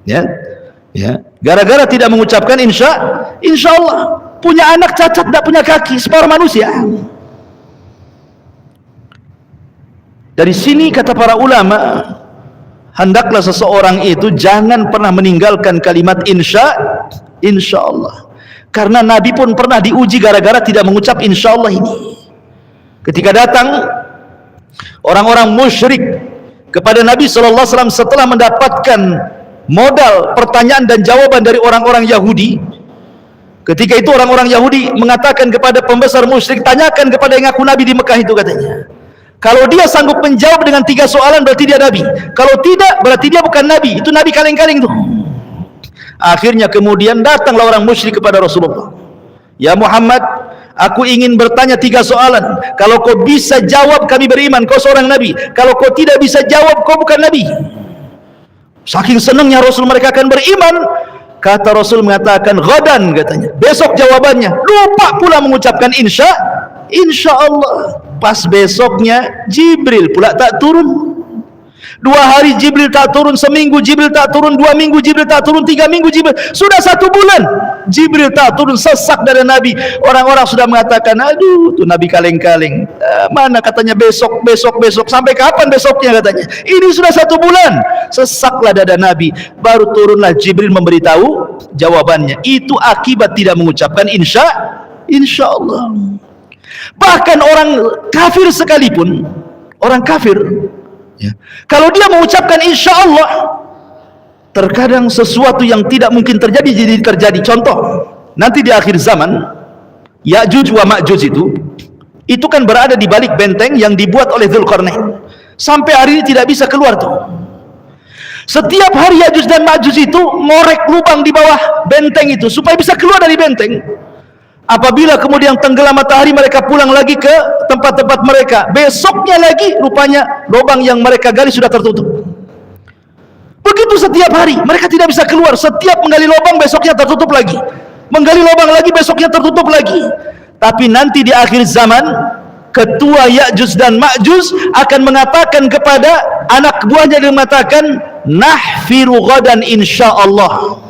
Ya, ya. Gara-gara tidak mengucapkan insya Allah, punya anak cacat, tidak punya kaki, separuh manusia. Dari sini kata para ulama, hendaklah seseorang itu jangan pernah meninggalkan kalimat insya Allah. Karena Nabi pun pernah diuji gara-gara tidak mengucap insya Allah ini. Ketika datang orang-orang musyrik kepada Nabi SAW setelah mendapatkan modal pertanyaan dan jawaban dari orang-orang Yahudi, ketika itu orang-orang Yahudi mengatakan kepada pembesar musyrik, tanyakan kepada yang ngaku Nabi di Mekah itu, katanya, kalau dia sanggup menjawab dengan 3 soalan berarti dia Nabi, kalau tidak berarti dia bukan Nabi, itu Nabi kaleng-kaleng tuh. Akhirnya kemudian datanglah orang musyrik kepada Rasulullah, ya Muhammad, aku ingin bertanya 3 soalan, kalau kau bisa jawab kami beriman, kau seorang Nabi, kalau kau tidak bisa jawab kau bukan Nabi. Saking senangnya Rasul mereka akan beriman, kata Rasul mengatakan ghadan, katanya, besok jawabannya. Lupa pula mengucapkan insya Allah. Pas besoknya Jibril pula tak turun. 2 hari Jibril tak turun, seminggu Jibril tak turun, 2 minggu Jibril tak turun, 3 minggu Jibril, sudah 1 bulan Jibril tak turun, sesak dari Nabi. Orang-orang sudah mengatakan, aduh tuh Nabi kaleng-kaleng, mana katanya besok, sampai kapan besoknya katanya, ini sudah 1 bulan, sesaklah dada Nabi. Baru turunlah Jibril memberitahu jawabannya. Itu akibat tidak mengucapkan insya Allah. Bahkan orang kafir sekalipun, orang kafir, ya, kalau dia mengucapkan insya Allah, terkadang sesuatu yang tidak mungkin terjadi jadi terjadi. Contoh, nanti di akhir zaman Ya'juj wa Ma'juj itu kan berada di balik benteng yang dibuat oleh Dzulqarnain. Sampai hari ini tidak bisa keluar tuh. Setiap hari Ya'juj dan Ma'juj itu ngorek lubang di bawah benteng itu supaya bisa keluar dari benteng. Apabila kemudian tenggelam matahari, mereka pulang lagi ke tempat-tempat mereka. Besoknya lagi rupanya lubang yang mereka gali sudah tertutup. Begitu setiap hari, mereka tidak bisa keluar. Setiap menggali lubang besoknya tertutup lagi, menggali lubang lagi besoknya tertutup lagi. Tapi nanti di akhir zaman, ketua Ya'juj dan Ma'juj akan mengatakan kepada anak buahnya, dia mengatakan, nahfiru ghadan insyaallah,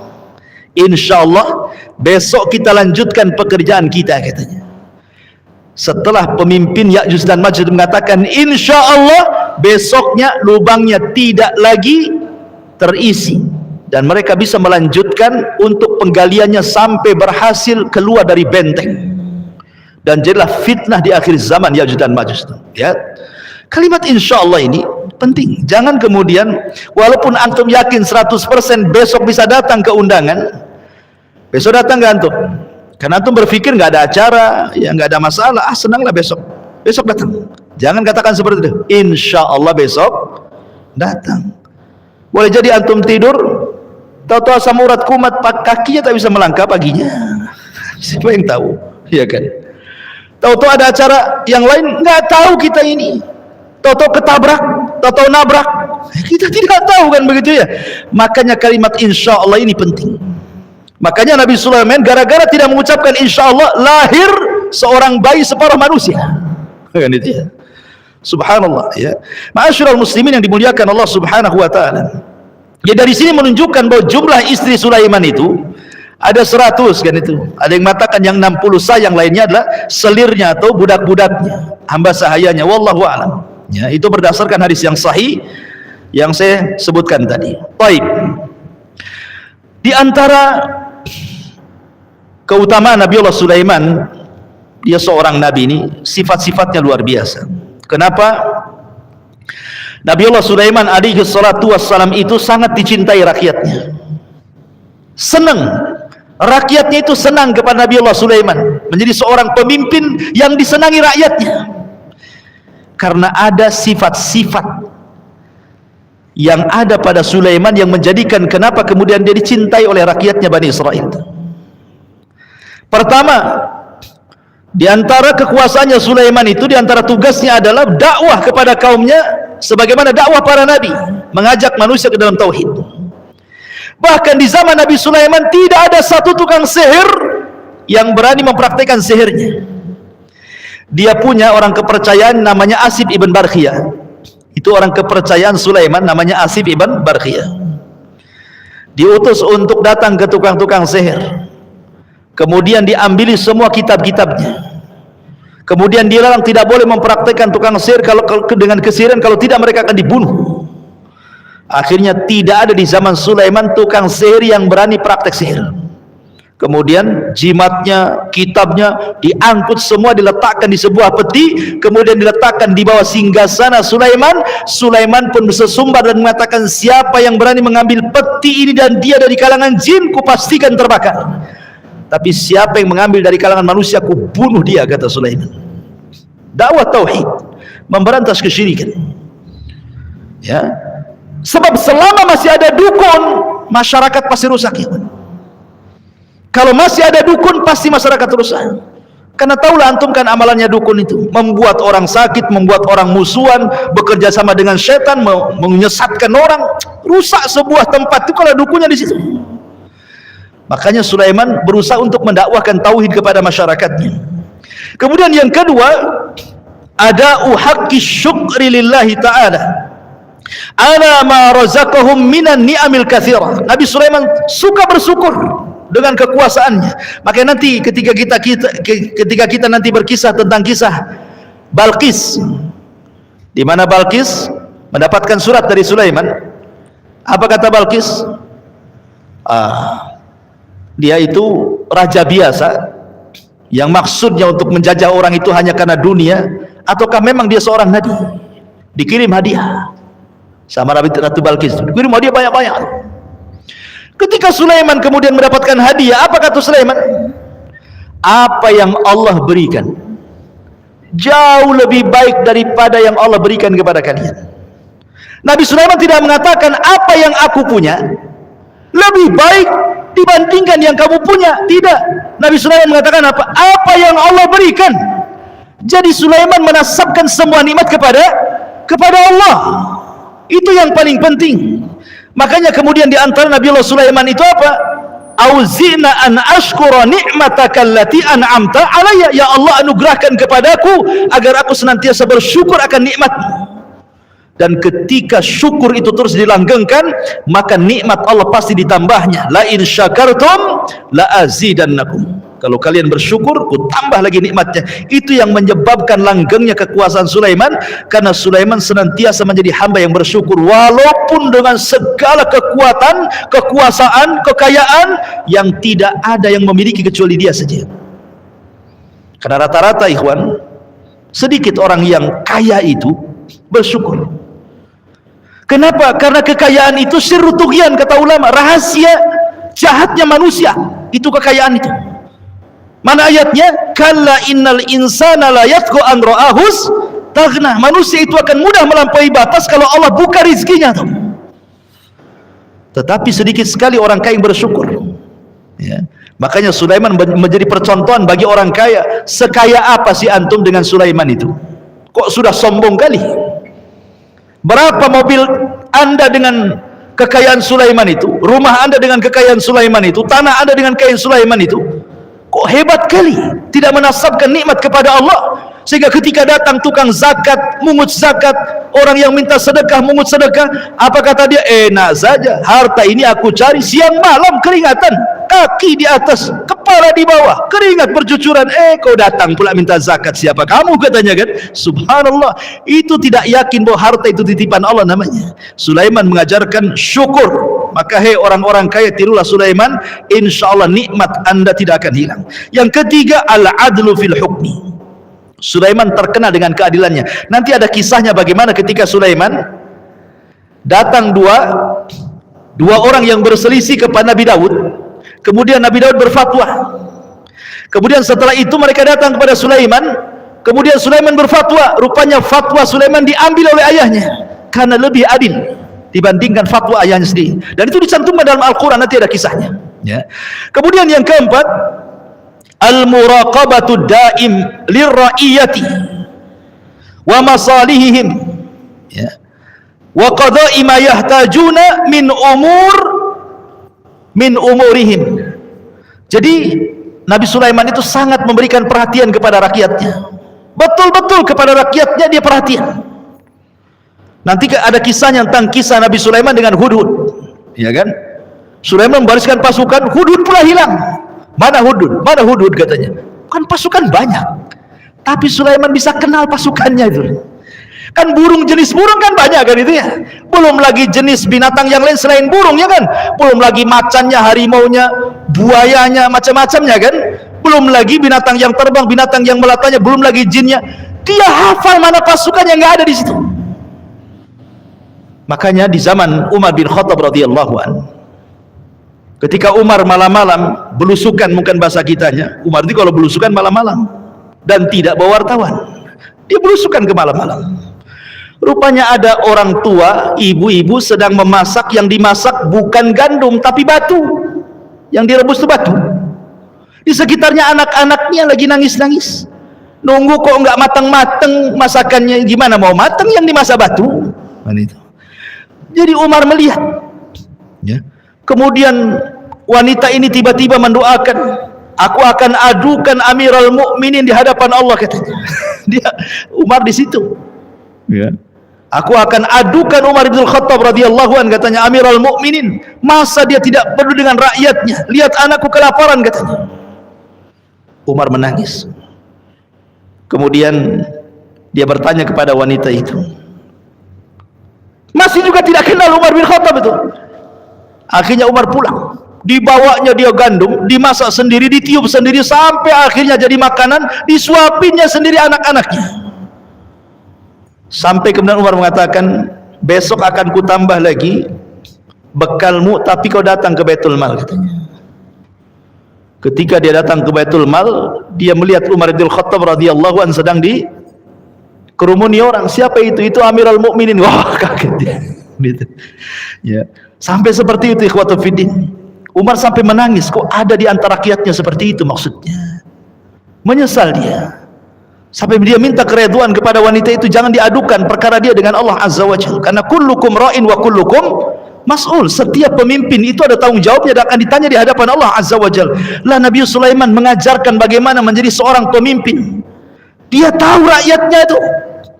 insyaallah besok kita lanjutkan pekerjaan kita, katanya. Setelah pemimpin Ya'juj dan Ma'juj mengatakan insya Allah, besoknya lubangnya tidak lagi terisi dan mereka bisa melanjutkan untuk penggaliannya sampai berhasil keluar dari benteng. Dan jadilah fitnah di akhir zaman Ya'juj dan Ma'juj. Ya, kalimat insya Allah ini penting. Jangan kemudian walaupun antum yakin 100% besok bisa datang ke undangan, besok datang gak antum? Karena antum berpikir nggak ada acara, ya nggak ada masalah, senanglah besok datang. Jangan katakan seperti itu. Insya Allah besok datang. Boleh jadi antum tidur, tahu-tahu asam urat kumat, kakinya tak bisa melangkah paginya. Siapa yang tahu? Ya kan? Tahu-tahu ada acara yang lain, nggak tahu kita ini. Tahu-tahu ketabrak, tahu-tahu nabrak, kita tidak tahu kan, begitu ya. Makanya kalimat insya Allah ini penting. Makanya Nabi Sulaiman gara-gara tidak mengucapkan insya Allah, lahir seorang bayi separuh manusia. Kan itu ya. Subhanallah ya. Ma'asyiral muslimin yang dimuliakan Allah Subhanahu wa taala. Ya, dari sini menunjukkan bahwa jumlah istri Sulaiman itu ada 100 kan itu. Ada yang mengatakan yang 60 sah, yang lainnya adalah selirnya atau budak-budaknya, hamba sahayanya, wallahu a'lam. Ya, itu berdasarkan hadis yang sahih yang saya sebutkan tadi. Baik. Di antara keutamaan Nabi Allah Sulaiman, dia seorang nabi ini sifat-sifatnya luar biasa. Kenapa? Nabi Allah Sulaiman alaihi salatu wassalam itu sangat dicintai rakyatnya. Senang, rakyatnya itu senang kepada Nabi Allah Sulaiman, menjadi seorang pemimpin yang disenangi rakyatnya. Karena ada sifat-sifat yang ada pada Sulaiman yang menjadikan kenapa kemudian dia dicintai oleh rakyatnya Bani Israel. Pertama, Di antara kekuasaannya Sulaiman itu, di antara tugasnya adalah dakwah kepada kaumnya sebagaimana dakwah para nabi, mengajak manusia ke dalam tauhid. Bahkan di zaman Nabi Sulaiman tidak ada satu tukang sihir yang berani mempraktikkan sihirnya. Dia punya orang kepercayaan namanya Asif ibn Barkhiyah. Itu orang kepercayaan Sulaiman namanya Asif ibn Barkhiyah. Diutus untuk datang ke tukang-tukang sihir. Kemudian diambili semua kitab-kitabnya. Kemudian dilarang tidak boleh mempraktikkan tukang sihir kalau dengan kesihiran, kalau tidak mereka akan dibunuh. Akhirnya tidak ada di zaman Sulaiman tukang sihir yang berani praktek sihir. Kemudian jimatnya, kitabnya diangkut semua, diletakkan di sebuah peti, kemudian diletakkan di bawah singgasana Sulaiman. Sulaiman pun bersesumbar dan mengatakan, siapa yang berani mengambil peti ini dan dia dari kalangan jin, kupastikan terbakar. Tapi siapa yang mengambil dari kalangan manusia, ku bunuh dia, kata Sulaiman. Dakwah tauhid, memberantas kesyirikan. Ya, sebab selama masih ada dukun, masyarakat pasti rusak. Ya. Kalau masih ada dukun, pasti masyarakat rusak. Karena tahulah antum kan amalannya dukun itu, membuat orang sakit, membuat orang musuhan, bekerja sama dengan setan, menyesatkan orang, rusak sebuah tempat itu kalau dukunnya di situ. Makanya Sulaiman berusaha untuk mendakwahkan tauhid kepada masyarakatnya. Kemudian yang kedua, ada uhaqqi syukri lillahi ta'ala ala ma razaqahum minan ni'amil katsira. Nabi Sulaiman suka bersyukur dengan kekuasaannya. Makanya nanti ketika kita nanti berkisah tentang kisah Balqis, di mana Balqis mendapatkan surat dari Sulaiman, apa kata Balqis? Dia itu raja biasa yang maksudnya untuk menjajah orang itu hanya karena dunia, ataukah memang dia seorang nabi? Dikirim hadiah sama Ratu Balqis, dikirim hadiah banyak-banyak. Ketika Sulaiman kemudian mendapatkan hadiah, apa kata Sulaiman? Apa yang Allah berikan jauh lebih baik daripada yang Allah berikan kepada kalian. Nabi Sulaiman tidak mengatakan apa yang aku punya lebih baik dibandingkan yang kamu punya. Tidak. Nabi Sulaiman mengatakan apa? Apa yang Allah berikan. Jadi Sulaiman menasabkan semua nikmat kepada Allah. Itu yang paling penting. Makanya kemudian di antara Nabi Allah Sulaiman itu apa? Auzina an ashkura ni'mataka allati an'amta alayya. Ya Allah, anugerahkan kepadaku agar aku senantiasa bersyukur akan nikmat-Mu. Dan ketika syukur itu terus dilanggengkan, maka nikmat Allah pasti ditambahnya. La in syakartum la azidannakum. Kalau kalian bersyukur, ku tambah lagi nikmatnya. Itu yang menyebabkan langgengnya kekuasaan Sulaiman, karena Sulaiman senantiasa menjadi hamba yang bersyukur walaupun dengan segala kekuatan, kekuasaan, kekayaan yang tidak ada yang memiliki kecuali dia saja. Karena rata-rata ikhwan, sedikit orang yang kaya itu bersyukur. Kenapa? Karena kekayaan itu sirru tughyan, kata ulama, rahasia jahatnya manusia. Itu kekayaan itu. Mana ayatnya? Kalla innal insana la yatgha an ra'ahus taghna. Manusia itu akan mudah melampaui batas kalau Allah buka rizkinya tuh. Tetapi sedikit sekali orang kaya yang bersyukur. Ya. Makanya Sulaiman menjadi percontohan bagi orang kaya. Sekaya apa sih antum dengan Sulaiman itu? Kok sudah sombong kali? Berapa mobil Anda dengan kekayaan Sulaiman itu? Rumah Anda dengan kekayaan Sulaiman itu? Tanah Anda dengan kekayaan Sulaiman itu? Kok hebat kali, tidak menasabkan nikmat kepada Allah, sehingga ketika datang tukang zakat, mungut zakat, orang yang minta sedekah, mungut sedekah, apa kata dia? Enak saja, harta ini aku cari siang malam keringatan, kaki di atas, kepala di bawah, keringat bercucuran. Kau datang pula minta zakat, siapa kamu, katanya kan? Subhanallah, itu tidak yakin bahwa harta itu titipan Allah namanya. Sulaiman mengajarkan syukur. Maka hei orang-orang kaya, tirulah Sulaiman, insyaallah nikmat Anda tidak akan hilang. Yang ketiga, al-adlu fil hukmi. Sulaiman terkenal dengan keadilannya. Nanti ada kisahnya bagaimana ketika Sulaiman datang dua orang yang berselisih kepada Nabi Daud. Kemudian Nabi Daud berfatwa. Kemudian setelah itu mereka datang kepada Sulaiman. Kemudian Sulaiman berfatwa. Rupanya fatwa Sulaiman diambil oleh ayahnya karena lebih adil dibandingkan fatwa ayahnya sendiri. Dan itu dicantumkan dalam Al-Quran, nanti ada kisahnya. Ya. Kemudian yang keempat, al-muraqabatu daim lirra'iyati wa masalihihim, ya, wa qada'i ma yahtajuna min umurihim. Jadi Nabi Sulaiman itu sangat memberikan perhatian kepada rakyatnya, betul-betul kepada rakyatnya dia perhatian. Nanti ada kisahnya tentang kisah Nabi Sulaiman dengan Hudhud, ya kan? Sulaiman membariskan pasukan, Hudhud pula hilang. Mana Hudhud? Mana Hudhud katanya? Kan pasukan banyak, tapi Sulaiman bisa kenal pasukannya itu. Kan burung, jenis burung kan banyak kan itu ya. Belum lagi jenis binatang yang lain selain burung, ya kan? Belum lagi macannya, harimaunya, buayanya, macam-macamnya kan? Belum lagi binatang yang terbang, binatang yang melatanya, belum lagi jinnya. Dia hafal mana pasukan yang nggak ada di situ. Makanya di zaman Umar bin Khattab radhiyallahu anhu, ketika Umar malam-malam belusukan, mungkin bahasa kitanya, Umar itu kalau belusukan malam-malam dan tidak bawa wartawan, dia belusukan ke malam-malam. Rupanya ada orang tua, ibu-ibu sedang memasak, yang dimasak bukan gandum tapi batu, yang direbus itu batu. Di sekitarnya anak-anaknya lagi nangis-nangis, nunggu kok nggak matang-matang masakannya. Gimana mau matang yang dimasak batu? Itu. Jadi Umar melihat, ya. Kemudian wanita ini tiba-tiba mendoakan, aku akan adukan Amirul Mukminin di hadapan Allah, katanya. Dia Umar di situ, ya. Aku akan adukan Umar bin Khattab radhiyallahu anhu, katanya, Amirul Mukminin. Masa dia tidak peduli dengan rakyatnya? Lihat anakku kelaparan, katanya. Umar menangis. Kemudian dia bertanya kepada wanita itu, masih juga tidak kenal Umar bin Khattab itu. Akhirnya Umar pulang, dibawanya dia gandum, dimasak sendiri, ditiup sendiri, sampai akhirnya jadi makanan, disuapinnya sendiri anak-anaknya. Sampai kemudian Umar mengatakan, besok akan kutambah lagi bekalmu, tapi kau datang ke Baitul Mal, katanya. Ketika dia datang ke Baitul Mal, dia melihat Umar bin Khattab radhiyallahu anhu sedang kerumuni orang. Siapa itu? Itu Amirul Mukminin. Wah, kaget dia. Gitu. Ya. Sampai seperti itu, ikhwatul fiddin. Umar sampai menangis, kok ada di antara rakyatnya seperti itu, maksudnya. Menyesal dia. Sampai dia minta keridhaan kepada wanita itu, jangan diadukan perkara dia dengan Allah Azza wa Jalla. Karena kullukum ra'in wa kullukum mas'ul. Setiap pemimpin itu ada tanggung jawabnya dan akan ditanya di hadapan Allah Azza wa Jalla. Lah Nabi Sulaiman mengajarkan bagaimana menjadi seorang pemimpin. Dia tahu rakyatnya itu,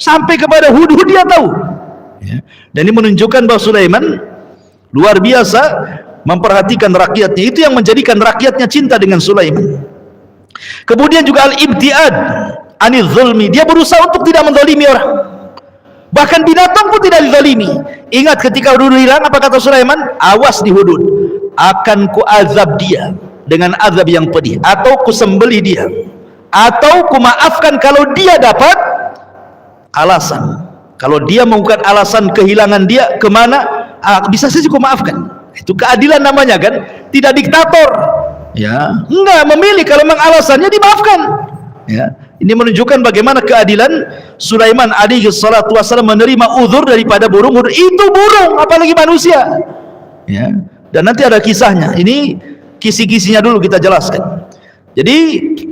sampai kepada Hudhud dia tahu, ya. Dan ini menunjukkan bahwa Sulaiman luar biasa memperhatikan rakyatnya. Itu yang menjadikan rakyatnya cinta dengan Sulaiman. Kemudian juga al-ibtiad anil zulmi, dia berusaha untuk tidak menzalimi orang, bahkan binatang pun tidak dizalimi. Ingat ketika Hudhud hilang, apa kata Sulaiman? Awas di Hudhud, akan kuazab dia dengan azab yang pedih, atau kusembelih dia, atau kumaafkan kalau dia dapat alasan. Kalau dia mengungkapkan alasan kehilangan dia kemana, bisa saja kumaafkan. Itu keadilan namanya, kan? Tidak diktator, ya. Enggak, memilih, kalau memang alasannya dimaafkan, ya. Ini menunjukkan bagaimana keadilan Sulaiman alaihi salatu wasallam menerima uzur daripada burung. Itu burung, apalagi manusia, ya. Dan nanti ada kisahnya. Ini kisi-kisinya dulu kita jelaskan. Jadi,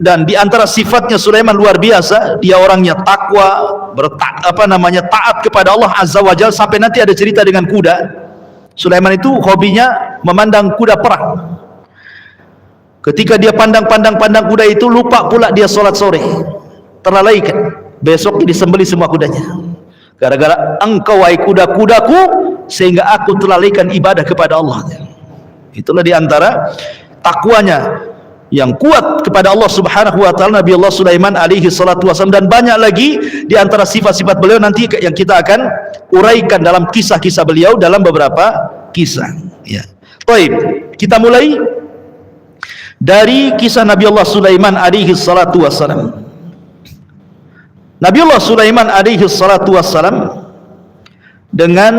dan di antara sifatnya Sulaiman luar biasa, dia orangnya takwa, taat kepada Allah Azza wa Jalla. Sampai nanti ada cerita dengan kuda. Sulaiman itu hobinya memandang kuda perang. Ketika dia pandang kuda itu, lupa pula dia sholat sore, terlalaikan. Besok disembelih semua kudanya. Gara-gara engkau wahai kuda-kudaku, sehingga aku terlalaikan ibadah kepada Allah. Itulah diantara takwanya yang kuat kepada Allah Subhanahu wa taala Nabi Allah Sulaiman alaihi salatu wasallam. Dan banyak lagi di antara sifat-sifat beliau nanti yang kita akan uraikan dalam kisah-kisah beliau dalam beberapa kisah, ya. Baik, kita mulai dari kisah Nabi Allah Sulaiman alaihi salatu wasallam. Nabi Allah Sulaiman alaihi salatu wasallam dengan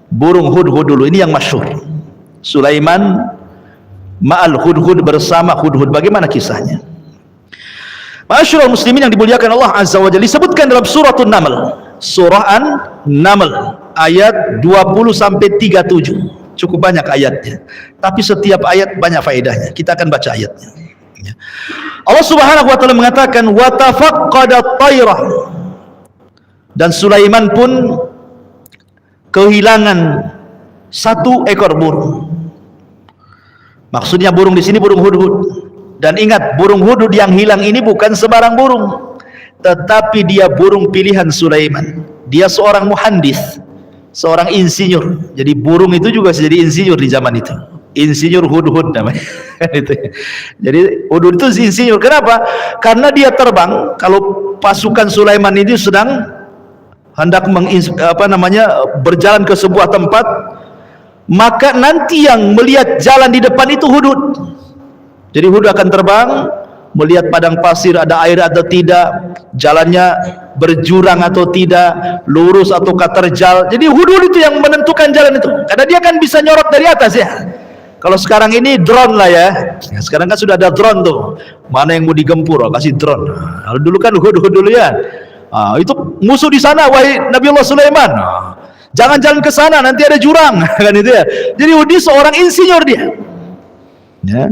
burung Hudhud dulu. Ini yang masyhur. Sulaiman ma'al Hudhud, bersama Hudhud. Bagaimana kisahnya? Ma'asyiral muslimin yang dimuliakan Allah Azza wa Jalla, disebutkan dalam suratul Naml, surah An-Naml ayat 20 sampai 37. Cukup banyak ayatnya, tapi setiap ayat banyak faedahnya. Kita akan baca ayatnya. Allah Subhanahu wa taala mengatakan wa tafaqqada at-tayra, dan Sulaiman pun kehilangan satu ekor burung. Maksudnya burung di sini burung hudhud. Dan ingat, burung hudhud yang hilang ini bukan sembarang burung, tetapi dia burung pilihan Sulaiman. Dia seorang muhandis, seorang insinyur. Jadi burung itu juga jadi insinyur di zaman itu. Insinyur hudhud namanya. Jadi hudhud itu insinyur. Kenapa? Karena dia terbang. Kalau pasukan Sulaiman ini sedang hendak berjalan ke sebuah tempat, maka nanti yang melihat jalan di depan itu hudhud. Jadi hudhud akan terbang melihat padang pasir, ada air atau tidak, jalannya berjurang atau tidak, lurus atau terjal. Jadi hudhud itu yang menentukan jalan itu, karena dia kan bisa nyorot dari atas ya. Kalau sekarang ini drone lah ya, sekarang kan sudah ada drone tuh, mana yang mau digempur, kasih drone. Kalau dulu kan hudhud dulu ya. Itu musuh di sana, wahai Nabiullah Sulaiman, jangan jalan ke sana, nanti ada jurang kan itu ya. Jadi dia seorang insinyur dia ya.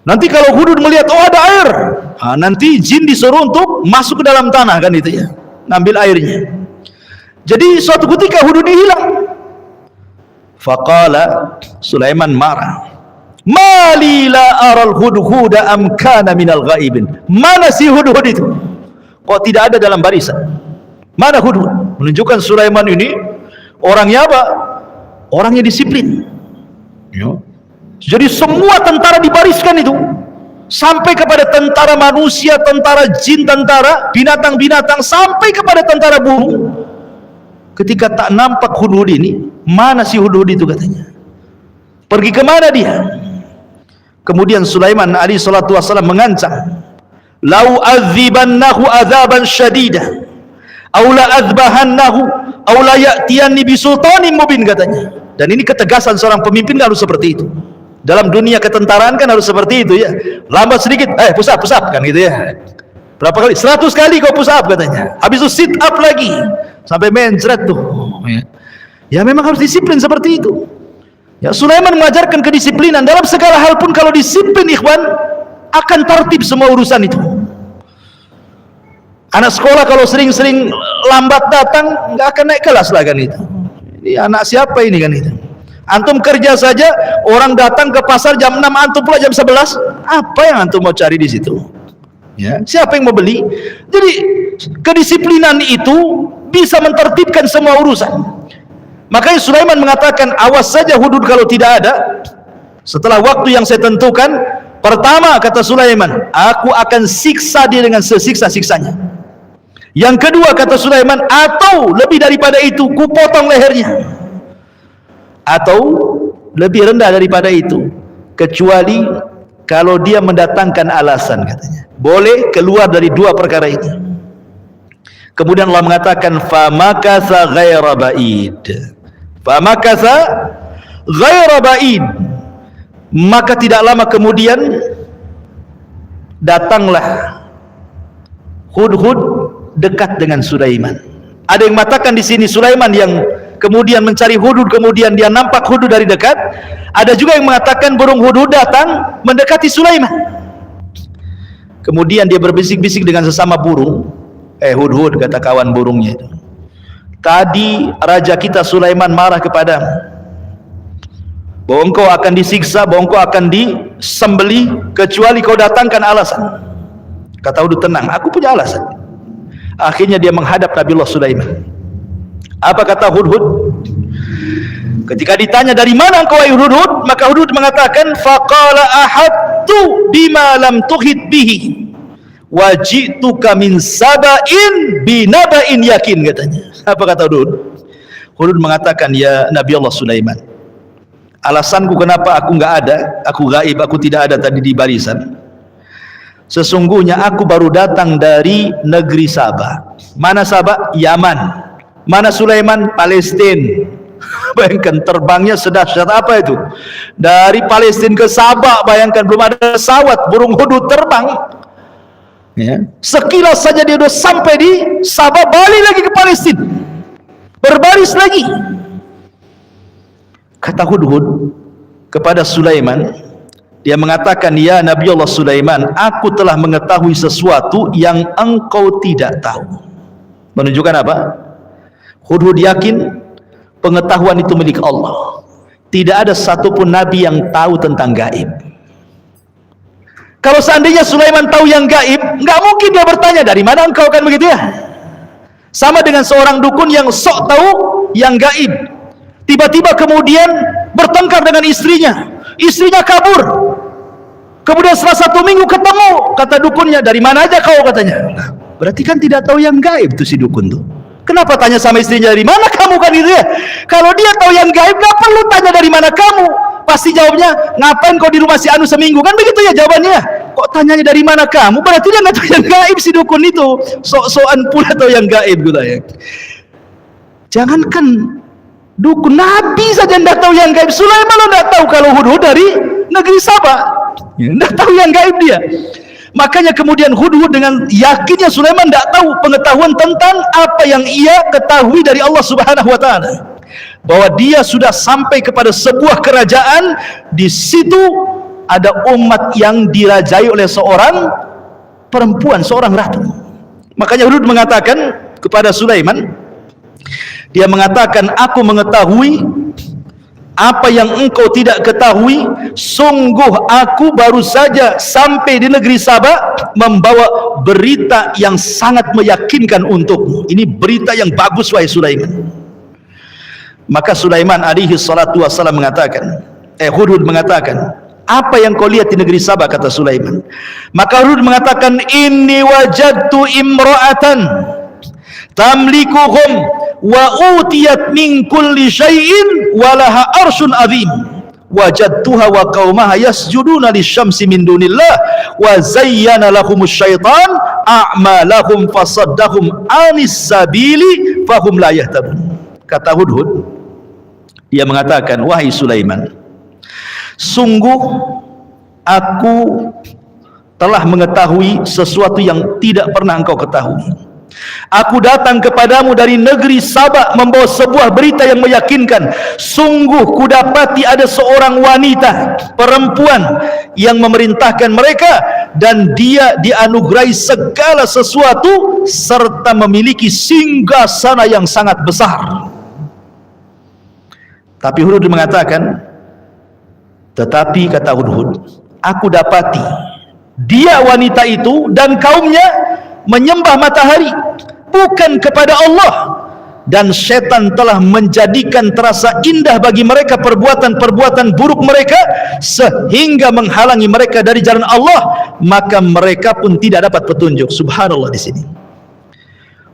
Nanti kalau hudhud melihat oh ada air, nanti jin disuruh untuk masuk ke dalam tanah kan itu ya, ngambil airnya. Jadi suatu ketika hudhud hilang. Faqala, Sulaiman marah, mali la aral hudhuda am kana minal ghaibin. Mana si hudhud itu? Kok tidak ada dalam barisan? Mana hudhud? Menunjukkan Sulaiman ini orangnya apa? Orangnya disiplin ya. Jadi semua tentara dibariskan itu, sampai kepada tentara manusia, tentara jin, tentara binatang-binatang, sampai kepada tentara burung. Ketika tak nampak hudhud ini, mana si hudhud itu katanya? Pergi kemana dia? Kemudian Sulaiman alaihi salatu wassalam mengancam, lau adzibannahu adzaban syadida aw la adzbahannahu aw la ya'tiyanni bisultanin mubin katanya. Dan ini ketegasan seorang pemimpin harus seperti itu. Dalam dunia ketentaraan kan harus seperti itu ya. Lambat sedikit, push up kan gitu ya. Berapa kali? 100 kali kau push up katanya. Habis itu sit up lagi sampai mencret tuh ya. Memang harus disiplin seperti itu ya. Sulaiman mengajarkan kedisiplinan dalam segala hal pun. Kalau disiplin ikhwan, akan tertib semua urusan itu. Anak sekolah kalau sering-sering lambat datang, nggak akan naik kelas lah kan itu. Ini anak siapa ini kan itu. Antum kerja saja, orang datang ke pasar jam 6, antum pula jam 11, apa yang antum mau cari di situ ya? Siapa yang mau beli? Jadi kedisiplinan itu bisa mentertibkan semua urusan. Makanya Sulaiman mengatakan, awas saja hudhud kalau tidak ada. Setelah waktu yang saya tentukan, pertama kata Sulaiman, aku akan siksa dia dengan sesiksa-siksanya. Yang kedua kata Sulaiman, atau lebih daripada itu, ku potong lehernya. Atau lebih rendah daripada itu, kecuali kalau dia mendatangkan alasan katanya. Boleh keluar dari dua perkara ini. Kemudian Allah mengatakan, famakatha ghaira ba'id. Famakatha ghaira ba'id. Maka tidak lama kemudian datanglah hudhud dekat dengan Sulaiman. Ada yang mengatakan di sini Sulaiman yang kemudian mencari hudhud, kemudian dia nampak hudhud dari dekat. Ada juga yang mengatakan burung hudhud datang mendekati Sulaiman. Kemudian dia berbisik-bisik dengan sesama burung. Hudhud, kata kawan burungnya itu, tadi raja kita Sulaiman marah kepadamu, bahwa engkau akan disiksa, bahwa engkau akan disembelih kecuali kau datangkan alasan. Kata hudhud, tenang, aku punya alasan. Akhirnya dia menghadap Nabiullah Sulaiman. Apa kata hudhud? Ketika ditanya dari mana engkau wahai hudhud, maka hudhud mengatakan, faqala ahadtu bima lam tuhit bihi wajituka min saba'in binaba'in yakin katanya. Apa kata hudhud? Hudhud mengatakan, ya Nabi Allah Sulaiman, alasanku kenapa aku nggak ada, aku gaib, aku tidak ada tadi di barisan. Sesungguhnya aku baru datang dari negeri Sabah. Mana Sabah? Yaman. Mana Sulaiman? Palestina. Bayangkan terbangnya sedahsyat apa itu? Dari Palestina ke Sabah, bayangkan belum ada pesawat, burung hudhud terbang. Ya. Sekilas saja dia sudah sampai di Sabah, balik lagi ke Palestina, berbaris lagi. Kata hudhud kepada Sulaiman, Dia mengatakan, ya Nabi Allah Sulaiman, aku telah mengetahui sesuatu yang engkau tidak tahu. Menunjukkan apa? Hudhud yakin pengetahuan itu milik Allah. Tidak ada satupun Nabi yang tahu tentang gaib. Kalau seandainya Sulaiman tahu yang gaib, nggak mungkin dia bertanya, dari mana engkau, kan begitu ya? Sama dengan seorang dukun yang sok tahu yang gaib. Tiba-tiba kemudian bertengkar dengan istrinya. Istrinya kabur. Kemudian setelah 1 minggu ketemu, kata dukunnya, dari mana aja kau, katanya. Nah, berarti kan tidak tahu yang gaib tuh si dukun tuh. Kenapa tanya sama istrinya, dari mana kamu, kan itu ya? Kalau dia tahu yang gaib, nggak perlu tanya dari mana kamu. Pasti jawabnya, ngapain kau di rumah si Anu seminggu, kan begitu ya jawabannya. Kok tanyanya dari mana kamu? Berarti dia nggak tahu yang gaib si dukun itu. Sok-sokan pula tahu yang gaib gitu ya. Jangankan dukun, Nabi saja tidak tahu yang gaib. Sulaiman tidak tahu kalau Hudhud dari negeri Sabah, tidak tahu yang gaib dia. Makanya kemudian Hudhud dengan yakinnya Sulaiman tidak tahu pengetahuan tentang apa yang ia ketahui dari Allah Subhanahu wa taala, bahwa dia sudah sampai kepada sebuah kerajaan. Di situ ada umat yang dirajai oleh seorang perempuan, seorang ratu. Makanya Hudhud mengatakan kepada Sulaiman, dia mengatakan, aku mengetahui apa yang engkau tidak ketahui. Sungguh aku baru saja sampai di negeri Sabah membawa berita yang sangat meyakinkan untukmu. Ini berita yang bagus, wahai Sulaiman. Maka Sulaiman alaihi salatu wassalam mengatakan, Hudhud mengatakan, apa yang kau lihat di negeri Sabah, kata Sulaiman. Maka Hudhud mengatakan, inni wajadtu imra'atan tamlikuhum wa utiyat min kulli syai'in walaha arsyun azim wajadtuha wa qaumaha yasjuduna lisyamsi min dunillah wa zayyana lahumus syaitan a'malahum fasaddahum anis sabili fahum la yahtadun. Kata Hudhud, dia mengatakan, wahai Sulaiman, sungguh aku telah mengetahui sesuatu yang tidak pernah engkau ketahui. Aku datang kepadamu dari negeri Sabah membawa sebuah berita yang meyakinkan. Sungguh kudapati ada seorang wanita, perempuan yang memerintahkan mereka, dan dia dianugerahi segala sesuatu serta memiliki singgasana yang sangat besar. Tapi Hudhud mengatakan, tetapi kata Hudhud, aku dapati dia, wanita itu, dan kaumnya menyembah matahari bukan kepada Allah, dan setan telah menjadikan terasa indah bagi mereka perbuatan-perbuatan buruk mereka sehingga menghalangi mereka dari jalan Allah, maka mereka pun tidak dapat petunjuk. Subhanallah. Di sini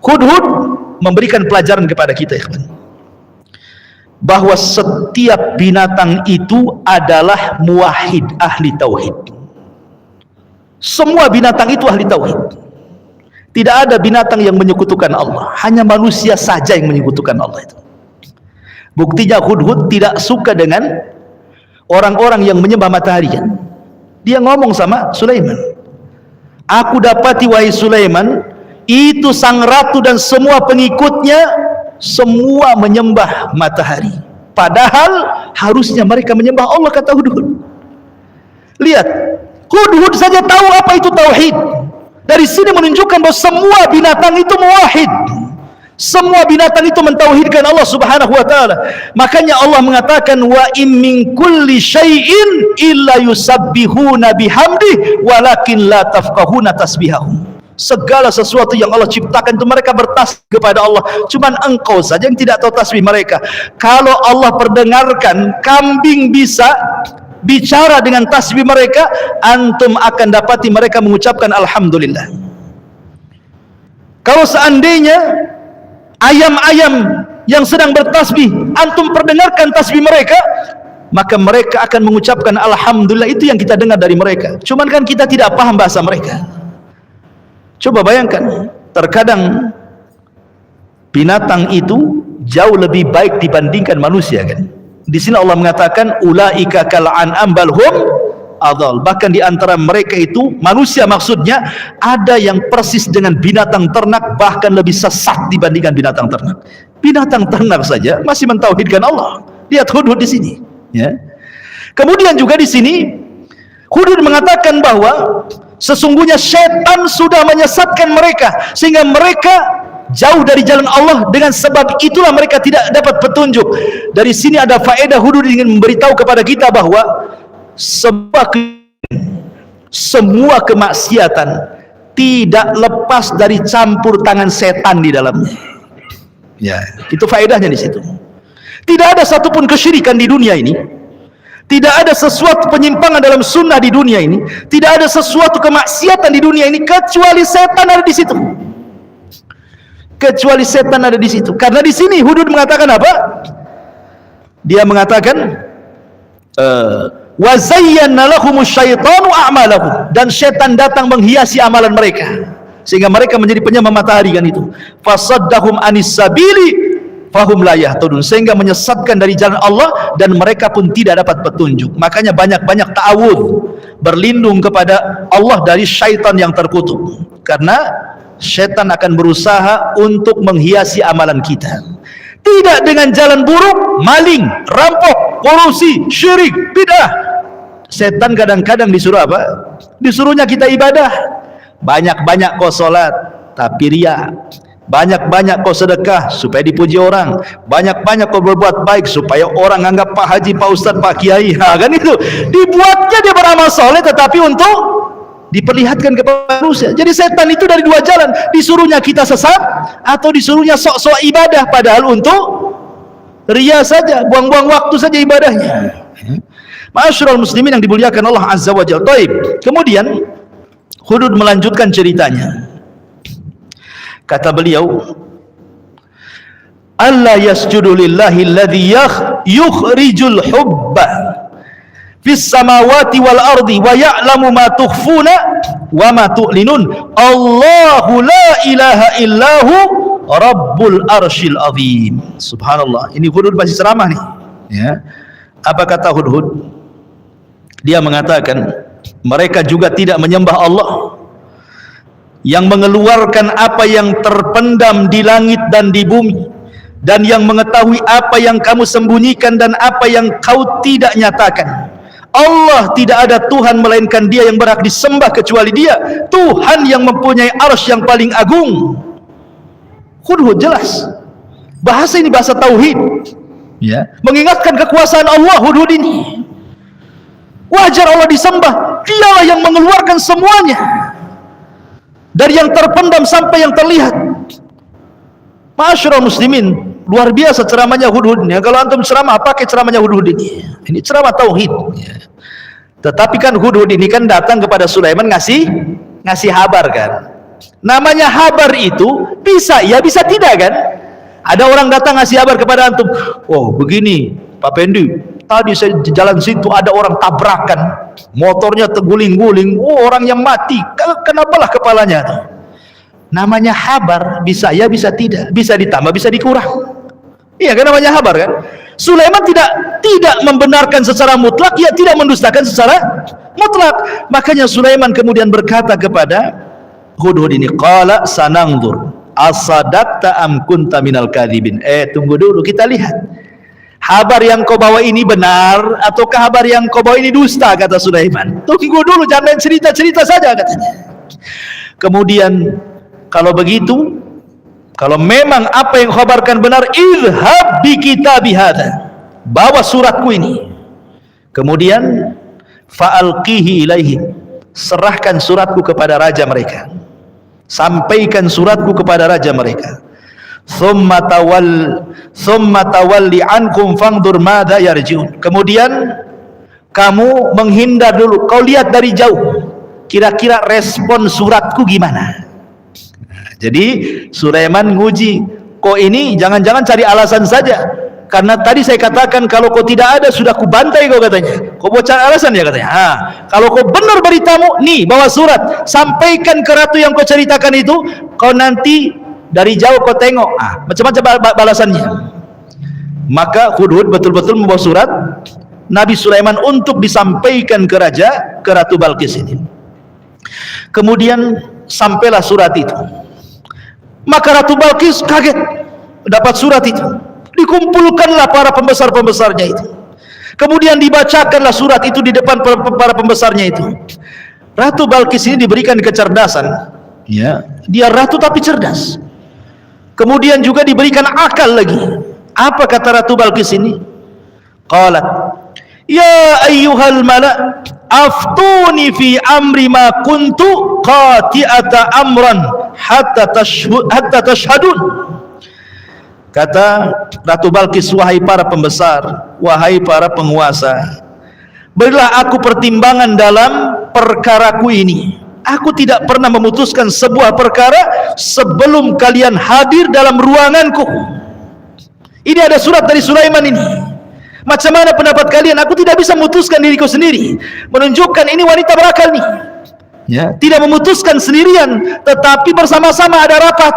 Hudhud memberikan pelajaran kepada kita, ikhwan, bahwa setiap binatang itu adalah muwahhid, ahli tauhid. Semua binatang itu ahli tauhid. Tidak ada binatang yang menyekutukan Allah, hanya manusia saja yang menyekutukan Allah itu. Buktinya Hudhud tidak suka dengan orang-orang yang menyembah matahari, kan? Dia ngomong sama Sulaiman, aku dapati, wahai Sulaiman, itu sang ratu dan semua pengikutnya semua menyembah matahari, padahal harusnya mereka menyembah Allah, kata Hudhud. Lihat, Hudhud saja tahu apa itu tauhid. Dari sini menunjukkan bahwa semua binatang itu muwahhid. Semua binatang itu mentauhidkan Allah Subhanahu wa taala. Makanya Allah mengatakan, wa in min kulli syai'in illa yusabbihuna bihamdi walakin la tafqahuna tasbihahum. Segala sesuatu yang Allah ciptakan itu mereka bertasbih kepada Allah, cuman engkau saja yang tidak tahu tasbih mereka. Kalau Allah perdengarkan kambing bisa bicara dengan tasbih mereka, antum akan dapati mereka mengucapkan alhamdulillah. Kalau seandainya ayam-ayam yang sedang bertasbih, antum perdengarkan tasbih mereka, maka mereka akan mengucapkan alhamdulillah. Itu yang kita dengar dari mereka. Cuman kan kita tidak paham bahasa mereka. Coba bayangkan, terkadang binatang itu jauh lebih baik dibandingkan manusia, kan? Di sini Allah mengatakan, ulaika kal an'am bal hum adall. Bahkan di antara mereka itu, manusia maksudnya, ada yang persis dengan binatang ternak, bahkan lebih sesat dibandingkan binatang ternak. Binatang ternak saja masih mentauhidkan Allah. Lihat Hudhud di sini, ya. Kemudian juga di sini Hudhud mengatakan bahwa sesungguhnya syaitan sudah menyesatkan mereka sehingga mereka jauh dari jalan Allah, dengan sebab itulah mereka tidak dapat petunjuk. Dari sini ada faedah Hudhud ingin memberitahu kepada kita bahwa semua kemaksiatan tidak lepas dari campur tangan setan di dalamnya. Ya, itu faedahnya di situ. Tidak ada satupun kesyirikan di dunia ini, tidak ada sesuatu penyimpangan dalam sunnah di dunia ini, tidak ada sesuatu kemaksiatan di dunia ini kecuali setan ada di situ. Kecuali setan ada di situ. Karena di sini Hudhud mengatakan apa? Dia mengatakan wa zayyana lahumus syaitanu a'malahum, dan setan datang menghiasi amalan mereka sehingga mereka menjadi penyembah matahari kan itu. Fasaddahum anis sabili fahum la yahtadun, sehingga menyesatkan dari jalan Allah dan mereka pun tidak dapat petunjuk. Makanya banyak-banyak ta'awudz, berlindung kepada Allah dari syaitan yang terkutuk, karena syaitan akan berusaha untuk menghiasi amalan kita. Tidak dengan jalan buruk, maling, rampok, korupsi, syirik, bid'ah. Setan kadang-kadang disuruh apa? Disuruhnya kita ibadah. Banyak-banyak kau sholat tapi riya, banyak-banyak kau sedekah supaya dipuji orang, banyak-banyak kau berbuat baik supaya orang anggap Pak Haji, Pak Ustadz, Pak Kiai. Kan itu dibuatnya dia beramal soleh tetapi untuk diperlihatkan kepada manusia. Jadi setan itu dari dua jalan, disuruhnya kita sesat atau disuruhnya sok-sok ibadah padahal untuk riya saja, buang-buang waktu saja ibadahnya. Ma'asyiral muslimin yang dimuliakan Allah Azza wa Jalla. Baik, kemudian Hudhud melanjutkan ceritanya. Kata beliau, alla yasjudu lillahi alladhi yukhrijul hubba fis samawati wal ardi wa ya'lamu ma tukhfuna wa ma tu'linun. Allahu la ilaha illahu rabbul arsyil azim. Subhanallah. Ini Hudhud masih ceramah nih, ya. Apa kata Hudhud? Dia mengatakan mereka juga tidak menyembah Allah yang mengeluarkan apa yang terpendam di langit dan di bumi, dan yang mengetahui apa yang kamu sembunyikan dan apa yang kau tidak nyatakan. Allah tidak ada Tuhan melainkan Dia yang berhak disembah kecuali Dia, Tuhan yang mempunyai arsy yang paling agung. Hudhud jelas. Bahasa ini bahasa tauhid, ya, mengingatkan kekuasaan Allah. Hudhud ini wajar Allah disembah, Dialah yang mengeluarkan semuanya, dari yang terpendam sampai yang terlihat. Ma'asyiral muslimin, luar biasa ceramahnya Hudhud ini. Kalau antum ceramah, pakai ceramahnya Hudhud ini. Ini ceramah tauhid. Tetapi kan Hudhud ini kan datang kepada Sulaiman ngasih habar kan. Namanya habar itu bisa ya bisa tidak kan. Ada orang datang ngasih habar kepada antum, oh begini Pak Pendi, tadi saya jalan situ ada orang tabrakan, motornya terguling-guling, oh orang yang mati, kenapalah kepalanya tuh. Namanya habar, bisa ya bisa tidak, bisa ditambah bisa dikurang. Iya kan, namanya habar kan. Sulaiman tidak membenarkan secara mutlak, ya tidak mendustakan secara mutlak. Makanya Sulaiman kemudian berkata kepada Hudhud ini, qala sananzur asadaqta am kunta minal kadhibin. Tunggu dulu, kita lihat habar yang kau bawa ini benar ataukah habar yang kau bawa ini dusta, kata Sulaiman. Tunggu dulu, jangan cerita-cerita saja, katanya. Kemudian kalau begitu, kalau memang apa yang khabarkan benar, idhab bi kitabi hadza, bawa suratku ini. Kemudian fa'alqihi ilaihim, serahkan suratku kepada raja mereka, sampaikan suratku kepada raja mereka. Thumma tawalli ankum fangdur madza yarjiun. Kemudian kamu menghindar dulu, kau lihat dari jauh kira-kira respon suratku gimana. Jadi Sulaiman nguji, kau ini jangan-jangan cari alasan saja, karena tadi saya katakan kalau kau tidak ada sudah kubantai kau, katanya. Kau mau cari alasan ya, katanya. Kalau kau benar beritamu, nih bawa surat, sampaikan ke ratu yang kau ceritakan itu, kau nanti dari jauh kau tengok, macam-macam balasannya. Maka Hudhud betul-betul membawa surat Nabi Sulaiman untuk disampaikan ke Ratu Balqis ini. Kemudian sampailah surat itu. Maka Ratu Balqis kaget dapat surat itu. Dikumpulkanlah para pembesar-pembesarnya itu. Kemudian dibacakanlah surat itu di depan para pembesarnya itu. Ratu Balkis ini diberikan kecerdasan, ya, dia ratu tapi cerdas. Kemudian juga diberikan akal lagi. Apa kata Ratu Balkis ini? Qalat, ya ayyuhal mala' aftuni fi amri ma kuntu qati'ata amran hatta tashhadun. Kata Ratu Balkis, wahai para pembesar, wahai para penguasa, berilah aku pertimbangan dalam perkaraku ini. Aku tidak pernah memutuskan sebuah perkara sebelum kalian hadir dalam ruanganku. Ini ada surat dari Sulaiman ini. Macam mana pendapat kalian? Aku tidak bisa memutuskan diriku sendiri. Menunjukkan ini wanita berakal nih, ya, tidak memutuskan sendirian, tetapi bersama-sama ada rapat.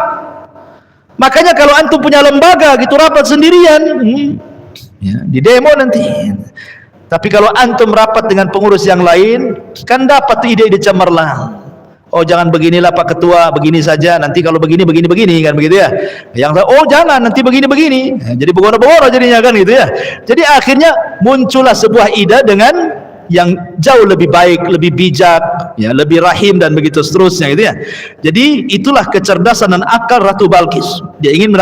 Makanya kalau antum punya lembaga gitu rapat sendirian, ya, di demo nanti. Tapi kalau antum rapat dengan pengurus yang lain, kan dapat ide-ide cemerlang. Oh, jangan beginilah Pak Ketua, begini saja. Nanti kalau begini kan begitu ya. Yang oh jangan, nanti begini. Jadi begono-begono jadinya kan gitu ya. Jadi akhirnya muncullah sebuah ide dengan yang jauh lebih baik, lebih bijak, ya, lebih rahim dan begitu seterusnya gitu ya. Jadi itulah kecerdasan dan akal Ratu Balkis. Dia ingin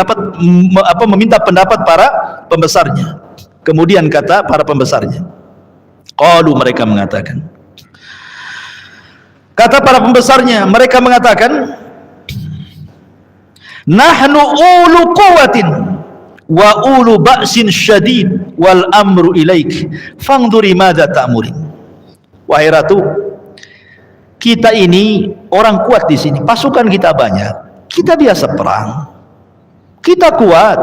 meminta pendapat para pembesarnya. Kemudian kata para pembesarnya, qalu, mereka mengatakan, kata para pembesarnya, mereka mengatakan, nahnu ulu quwwatin wa ulu ba'sin syadid wal amru ilaik fangduri madza ta'murin. Wahai ratu, kita ini orang kuat di sini, pasukan kita banyak, kita biasa perang, kita kuat,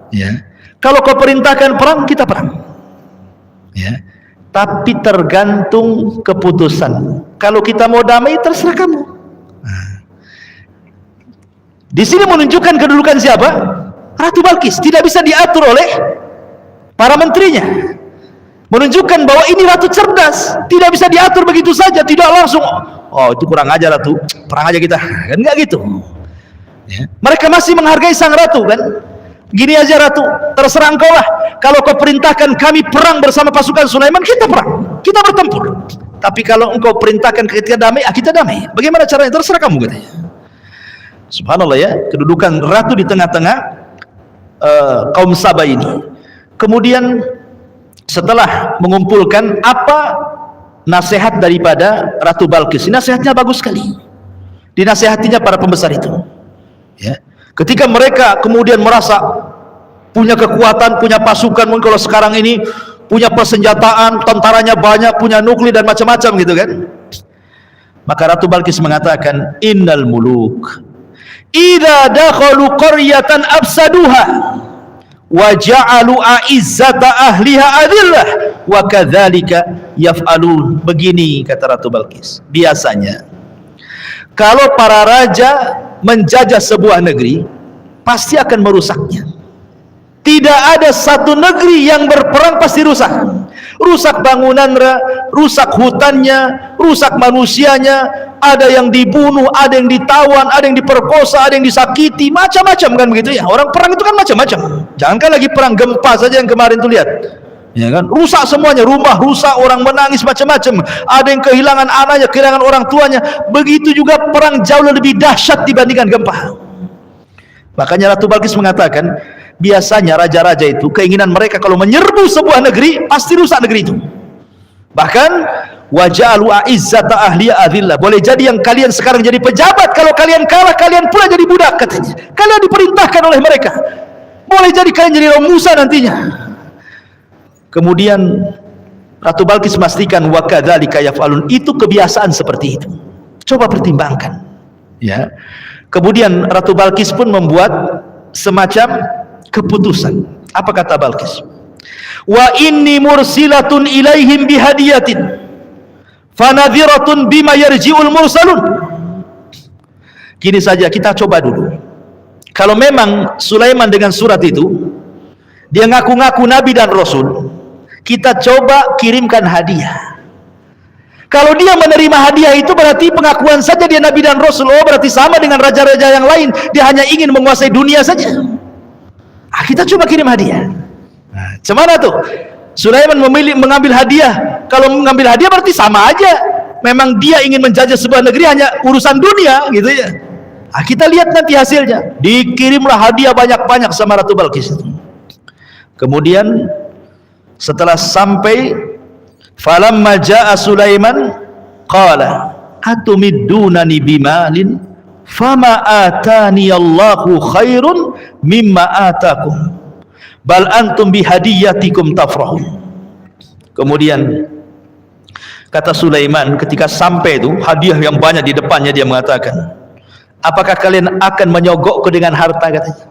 ya. Kalau kau perintahkan perang, kita perang, ya. Tapi tergantung keputusan. Kalau kita mau damai, terserah kamu. Di sini menunjukkan kedudukan siapa? Ratu Balkis. Tidak bisa diatur oleh para menterinya. Menunjukkan bahwa ini ratu cerdas. Tidak bisa diatur begitu saja. Tidak langsung, oh itu kurang aja ratu, perang aja kita. Kan enggak gitu, ya. Mereka masih menghargai sang ratu kan. Gini aja ratu, terserah engkau lah. Kalau kau perintahkan kami perang bersama pasukan Sulaiman, kita perang, kita bertempur. Tapi kalau engkau perintahkan kita damai, kita damai. Bagaimana caranya? Terserah kamu, katanya. Subhanallah ya, kedudukan ratu di tengah-tengah kaum Saba ini. Kemudian setelah mengumpulkan apa nasihat daripada Ratu Balkis, nasihatnya bagus sekali. Dinasihatinya para pembesar itu, ya. Ketika mereka kemudian merasa punya kekuatan, punya pasukan, mungkin kalau sekarang ini punya persenjataan, tentaranya banyak, punya nuklir dan macam-macam gitu kan. Maka Ratu Balkis mengatakan, innal muluk idza dakhalu qaryatan afsaduha wa ja'alu a'izzata ahliha adillah wa kadzalika yaf'alun. Begini kata Ratu Balkis, biasanya kalau para raja menjajah sebuah negeri, pasti akan merusaknya. Tidak ada satu negeri yang berperang pasti rusak. Rusak bangunan, rusak hutannya, rusak manusianya. Ada yang dibunuh, ada yang ditawan, ada yang diperkosa, ada yang disakiti, macam-macam kan begitu ya. Orang perang itu kan macam-macam. Jangankan lagi perang gempa saja yang kemarin tuh lihat, ya kan, rusak semuanya, rumah rusak, orang menangis macam-macam, ada yang kehilangan anaknya, kehilangan orang tuanya. Begitu juga perang jauh lebih dahsyat dibandingkan gempa. Makanya Ratu Balkis mengatakan, biasanya raja-raja itu keinginan mereka kalau menyerbu sebuah negeri pasti rusak negeri itu. Bahkan waja'alu a'izzata ahliya adillah, boleh jadi yang kalian sekarang jadi pejabat, kalau kalian kalah kalian pula jadi budak katanya. Kalian diperintahkan oleh mereka, boleh jadi kalian jadi Musa nantinya. Kemudian Ratu Balkis memastikan wa kadzalika yaf'alun, itu kebiasaan seperti itu. Coba pertimbangkan, ya. Kemudian Ratu Balkis pun membuat semacam keputusan. Apa kata Balkis? Wa inni mursilatun ilaihim bihadiyatin fanadhiratun bima yarji'ul mursalun. Gini saja, kita coba dulu. Kalau memang Sulaiman dengan surat itu dia ngaku-ngaku nabi dan rasul, kita coba kirimkan hadiah. Kalau dia menerima hadiah itu berarti pengakuan saja dia nabi dan rasul. Oh, berarti sama dengan raja-raja yang lain, dia hanya ingin menguasai dunia saja. Kita coba kirim hadiah. Nah, cemana tuh? Sulaiman memilih mengambil hadiah. Kalau mengambil hadiah berarti sama aja. Memang dia ingin menjajah sebuah negeri hanya urusan dunia gitu ya. Nah, kita lihat nanti hasilnya. Dikirimlah hadiah banyak-banyak sama Ratu Balqis. Kemudian setelah sampai, falamma jaa Sulaiman qala atumiddunani bimalin fama atani Allahu khairun mimma atakum bal antum bihadiyatikum tafrahun. Kemudian kata Sulaiman ketika sampai itu hadiah yang banyak di depannya, dia mengatakan, apakah kalian akan menyogokku dengan harta, katanya.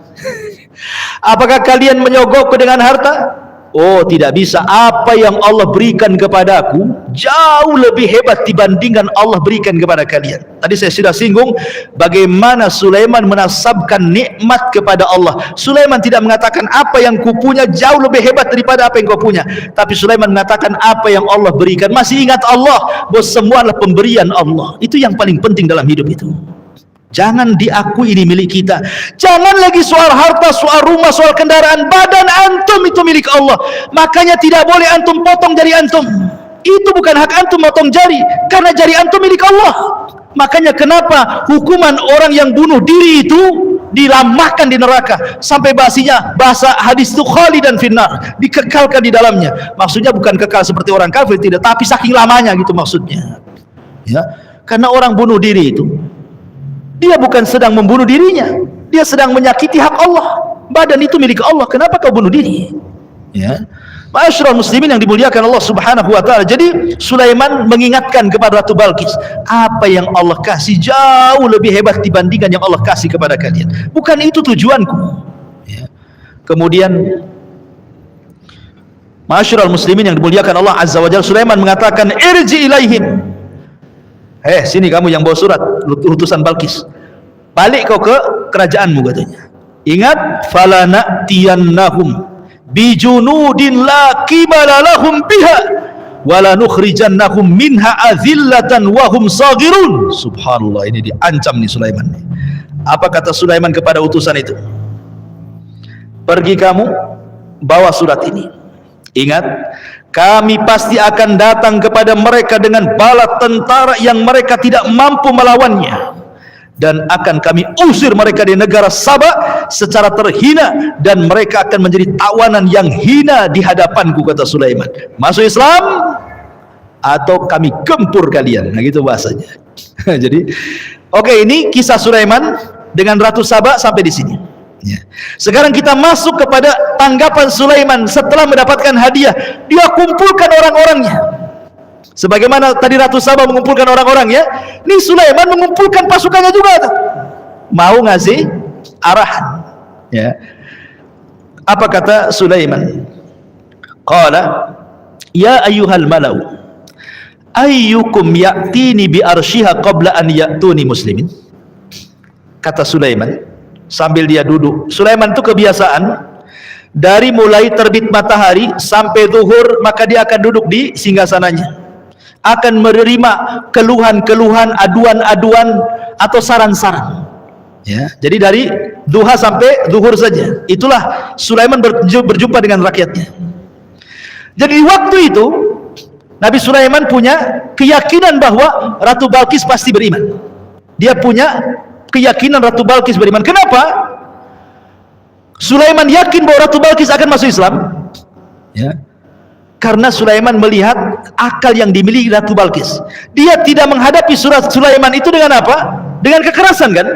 Apakah kalian menyogokku dengan harta? Oh, tidak bisa. Apa yang Allah berikan kepadaku jauh lebih hebat dibandingkan Allah berikan kepada kalian. Tadi saya sudah singgung bagaimana Sulaiman menasabkan nikmat kepada Allah. Sulaiman tidak mengatakan apa yang kupunya jauh lebih hebat daripada apa yang kau punya, tapi Sulaiman mengatakan apa yang Allah berikan. Masih ingat Allah bahwa semua adalah pemberian Allah. Itu yang paling penting dalam hidup itu. Jangan diakui ini milik kita. Jangan lagi soal harta, soal rumah, soal kendaraan. Badan antum itu milik Allah. Makanya tidak boleh antum potong jari antum. Itu bukan hak antum potong jari, karena jari antum milik Allah. Makanya kenapa hukuman orang yang bunuh diri itu dilamahkan di neraka sampai bahasa hadis itu khalidan finnar, dikekalkan di dalamnya. Maksudnya bukan kekal seperti orang kafir, tidak, tapi saking lamanya gitu maksudnya. Ya, karena orang bunuh diri itu dia bukan sedang membunuh dirinya, dia sedang menyakiti hak Allah. Badan itu milik Allah, kenapa kau bunuh diri? Ya, ma'asyiral muslimin yang dimuliakan Allah Subhanahu wa taala. Jadi Sulaiman mengingatkan kepada Ratu Balqis, apa yang Allah kasih jauh lebih hebat dibandingkan yang Allah kasih kepada kalian. Bukan itu tujuanku. Ya. Kemudian ma'asyiral muslimin yang dimuliakan Allah Azza wa Jalla, Sulaiman mengatakan, irji ilaihim. Sini kamu yang bawa surat utusan Balqis, balik kau ke kerajaanmu, katanya. Ingat, falanatiyannahum bijunudin la qibala lahum biha wala nukhrijannahum minha azillatan wa hum saghirun. Subhanallah, ini diancam nih Sulaiman. Apa kata Sulaiman kepada utusan itu? Pergi kamu, bawa surat ini. Ingat, kami pasti akan datang kepada mereka dengan bala tentara yang mereka tidak mampu melawannya, dan akan kami usir mereka di negara Saba secara terhina, dan mereka akan menjadi tawanan yang hina di hadapanku, kata Sulaiman. Masuk Islam atau kami gempur kalian. Nah, gitu bahasanya. Jadi, oke, ini kisah Sulaiman dengan Ratu Saba sampai di sini. Ya. Sekarang kita masuk kepada tanggapan Sulaiman setelah mendapatkan hadiah. Dia kumpulkan orang-orangnya. Sebagaimana tadi Ratu Saba mengumpulkan orang-orangnya, ini Sulaiman mengumpulkan pasukannya juga tuh. Mau ngasih arahan. Ya. Apa kata Sulaiman? Qala ya ayyuhal malau ayyukum ya'tini bi arsyiha qabla an ya'tuni muslimin. Kata Sulaiman sambil dia duduk. Sulaiman itu kebiasaan dari mulai terbit matahari sampai zuhur, maka dia akan duduk di singgasananya, akan menerima keluhan-keluhan, aduan-aduan atau saran-saran. Ya, jadi dari duha sampai zuhur saja. Itulah Sulaiman berjumpa dengan rakyatnya. Jadi di waktu itu Nabi Sulaiman punya keyakinan bahwa Ratu Balqis pasti beriman. Dia punya keyakinan Ratu Balqis beriman. Kenapa? Sulaiman yakin bahwa Ratu Balqis akan masuk Islam. Ya. Karena Sulaiman melihat akal yang dimiliki Ratu Balqis. Dia tidak menghadapi surat Sulaiman itu dengan apa? Dengan kekerasan, kan?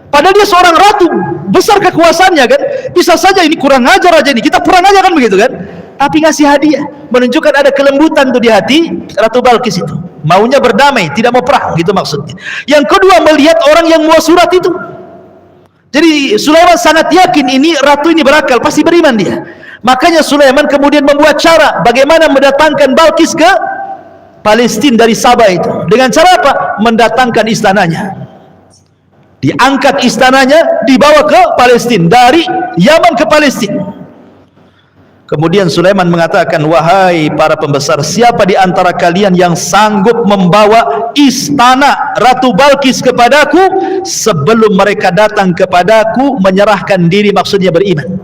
Padahal dia seorang ratu, besar kekuasaannya, kan? Bisa saja ini kurang ajar aja ini, kita perang aja, kan begitu, kan? Tapi ngasih hadiah, menunjukkan ada kelembutan tuh di hati Ratu Balqis itu. Maunya berdamai, tidak mau perang, gitu maksudnya. Yang kedua, melihat orang yang membawa surat itu. Jadi Sulaiman sangat yakin ini ratu ini berakal, pasti beriman dia. Makanya Sulaiman kemudian membuat cara bagaimana mendatangkan Balqis ke Palestina dari Sabah itu. Dengan cara apa? Mendatangkan istananya. Diangkat istananya, dibawa ke Palestina, dari Yaman ke Palestina. Kemudian Sulaiman mengatakan, wahai para pembesar, siapa di antara kalian yang sanggup membawa istana Ratu Balqis kepadaku sebelum mereka datang kepadaku menyerahkan diri, maksudnya beriman.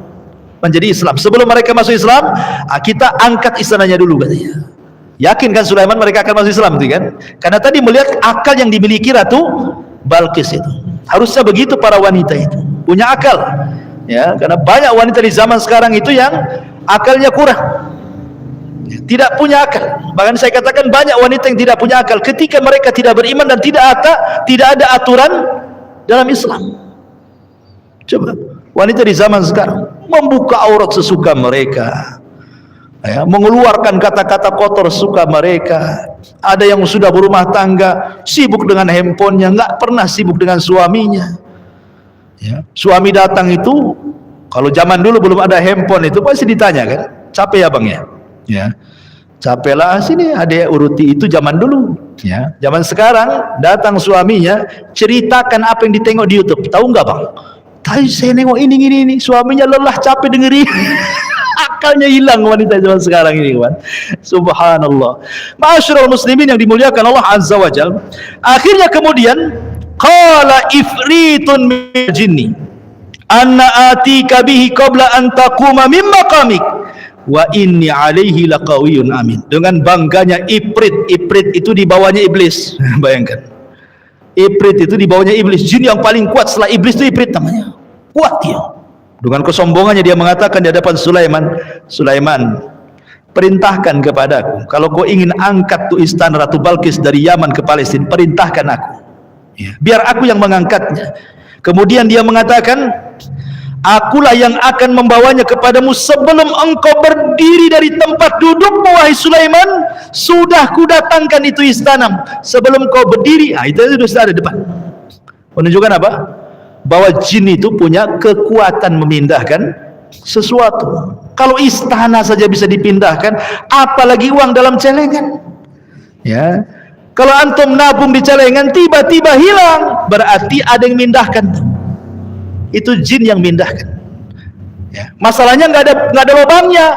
menjadi Islam. Sebelum mereka masuk Islam, kita angkat istananya dulu katanya. Yakin kan Sulaiman mereka akan masuk Islam itu kan? Karena tadi melihat akal yang dimiliki Ratu Balqis itu. Harusnya begitu para wanita itu, punya akal. Ya, karena banyak wanita di zaman sekarang itu yang akalnya kurang. Tidak punya akal. Bahkan saya katakan banyak wanita yang tidak punya akal ketika mereka tidak beriman dan tidak ada aturan dalam Islam. Coba wanita di zaman sekarang membuka aurat sesuka mereka, ya, mengeluarkan kata-kata kotor suka mereka. Ada yang sudah berumah tangga sibuk dengan handphonenya, nggak pernah sibuk dengan suaminya. Ya, suami datang itu, kalau zaman dulu belum ada handphone itu pasti ditanya kan, capek ya bang ya? Ya, capek lah, sini adek uruti, itu zaman dulu. Ya, zaman sekarang datang suaminya ceritakan apa yang ditengok di YouTube. Tahu nggak bang? Tadi saya nengok ini, suaminya lelah capek dengerin. Akalnya hilang wanita zaman sekarang ini kan. Subhanallah. Ma'asyiral muslimin yang dimuliakan Allah Azza wa Jalla. Akhirnya kemudian qala ifritun min jinni anna atika bihi qabla an taquma min maqamik wa inni alaihi laqawiyyun amin. Dengan bangganya Ifrit itu di bawahnya iblis. Bayangkan. Ifrit itu di bawahnya iblis, jin yang paling kuat setelah iblis itu Ifrit namanya. Kuat dia. Dengan kesombongannya dia mengatakan di hadapan Sulaiman, perintahkan kepadaku, kalau kau ingin angkat tuh istana Ratu Balqis dari Yaman ke Palestina, perintahkan aku. Ya, biar aku yang mengangkatnya. Kemudian dia mengatakan, akulah yang akan membawanya kepadamu sebelum engkau berdiri dari tempat dudukmu wahai Sulaiman. Sudah kudatangkan itu istana sebelum kau berdiri. Itu sudah ada depan. Menunjukkan apa? Bahwa jin itu punya kekuatan memindahkan sesuatu. Kalau istana saja bisa dipindahkan, apalagi uang dalam celengan. Ya, kalau antum nabung di celengan tiba-tiba hilang, berarti ada yang mindahkan. Itu jin yang mindahkan. Ya, masalahnya nggak ada lubangnya.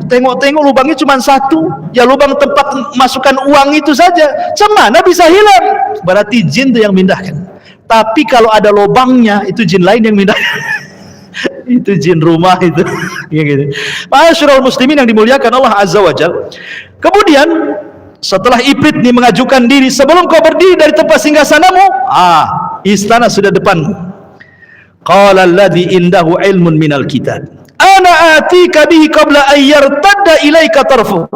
Tengok-tengok lubangnya cuma satu, ya lubang tempat masukkan uang itu saja. Cemana bisa hilang? Berarti jin itu yang mindahkan. Tapi kalau ada lubangnya, itu jin lain yang mindahkan. Itu jin rumah itu. Ya gitu. Ma'asyiral muslimin yang dimuliakan Allah Azza wa Jalla. Kemudian setelah Ifrit ini mengajukan diri, sebelum kau berdiri dari tempat singgasanamu, istana sudah depanmu. Qala alladhi indahu ilmun minal kitab ana atika bihi qabla an yartadda ilaika tarfu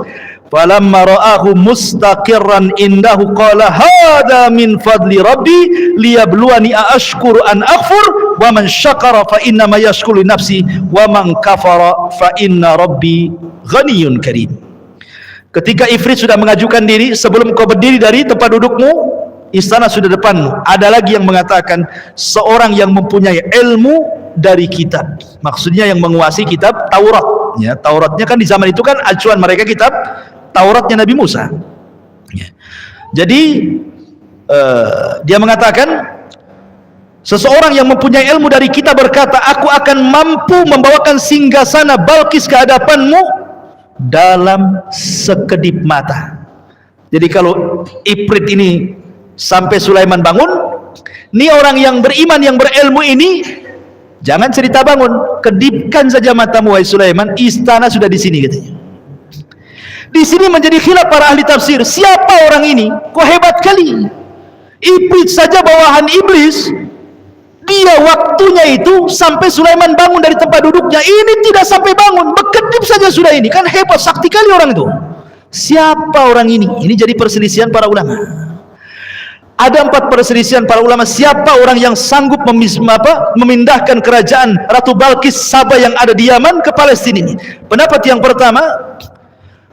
falamma ra'ahu mustaqirran indahu qala hadha min fadli rabbi liyabluwani aashkuru an aghfur wa man syakara fa inna ma yashkuru li nafsi wa man kafara fa inna rabbi ghaniyyun karim. Ketika Ifrit sudah mengajukan diri, sebelum kau berdiri dari tempat dudukmu, istana sudah depanmu. Ada lagi yang mengatakan seorang yang mempunyai ilmu dari kitab, maksudnya yang menguasai kitab Taurat. Ya, Tauratnya kan di zaman itu kan acuan mereka kitab Tauratnya Nabi Musa. Ya. Jadi dia mengatakan seseorang yang mempunyai ilmu dari kitab berkata, aku akan mampu membawakan singgasana Balqis ke hadapanmu dalam sekedip mata. Jadi kalau Ifrit ini sampai Sulaiman bangun, ini orang yang beriman, yang berilmu ini, jangan cerita bangun, kedipkan saja matamu wahai Sulaiman, istana sudah di sini katanya. Di sini menjadi khilaf para ahli tafsir, siapa orang ini? Kok hebat kali? Ifrit saja bawahan iblis, dia waktunya itu sampai Sulaiman bangun dari tempat duduknya, ini tidak sampai bangun, berkedip saja sudah. Ini kan hebat, sakti kali orang itu. Siapa orang ini? Ini jadi perselisihan para ulama. Ada 4 perselisihan para ulama, siapa orang yang sanggup memindahkan kerajaan Ratu Balqis Sabah yang ada di Yaman ke Palestina ini. Pendapat yang pertama,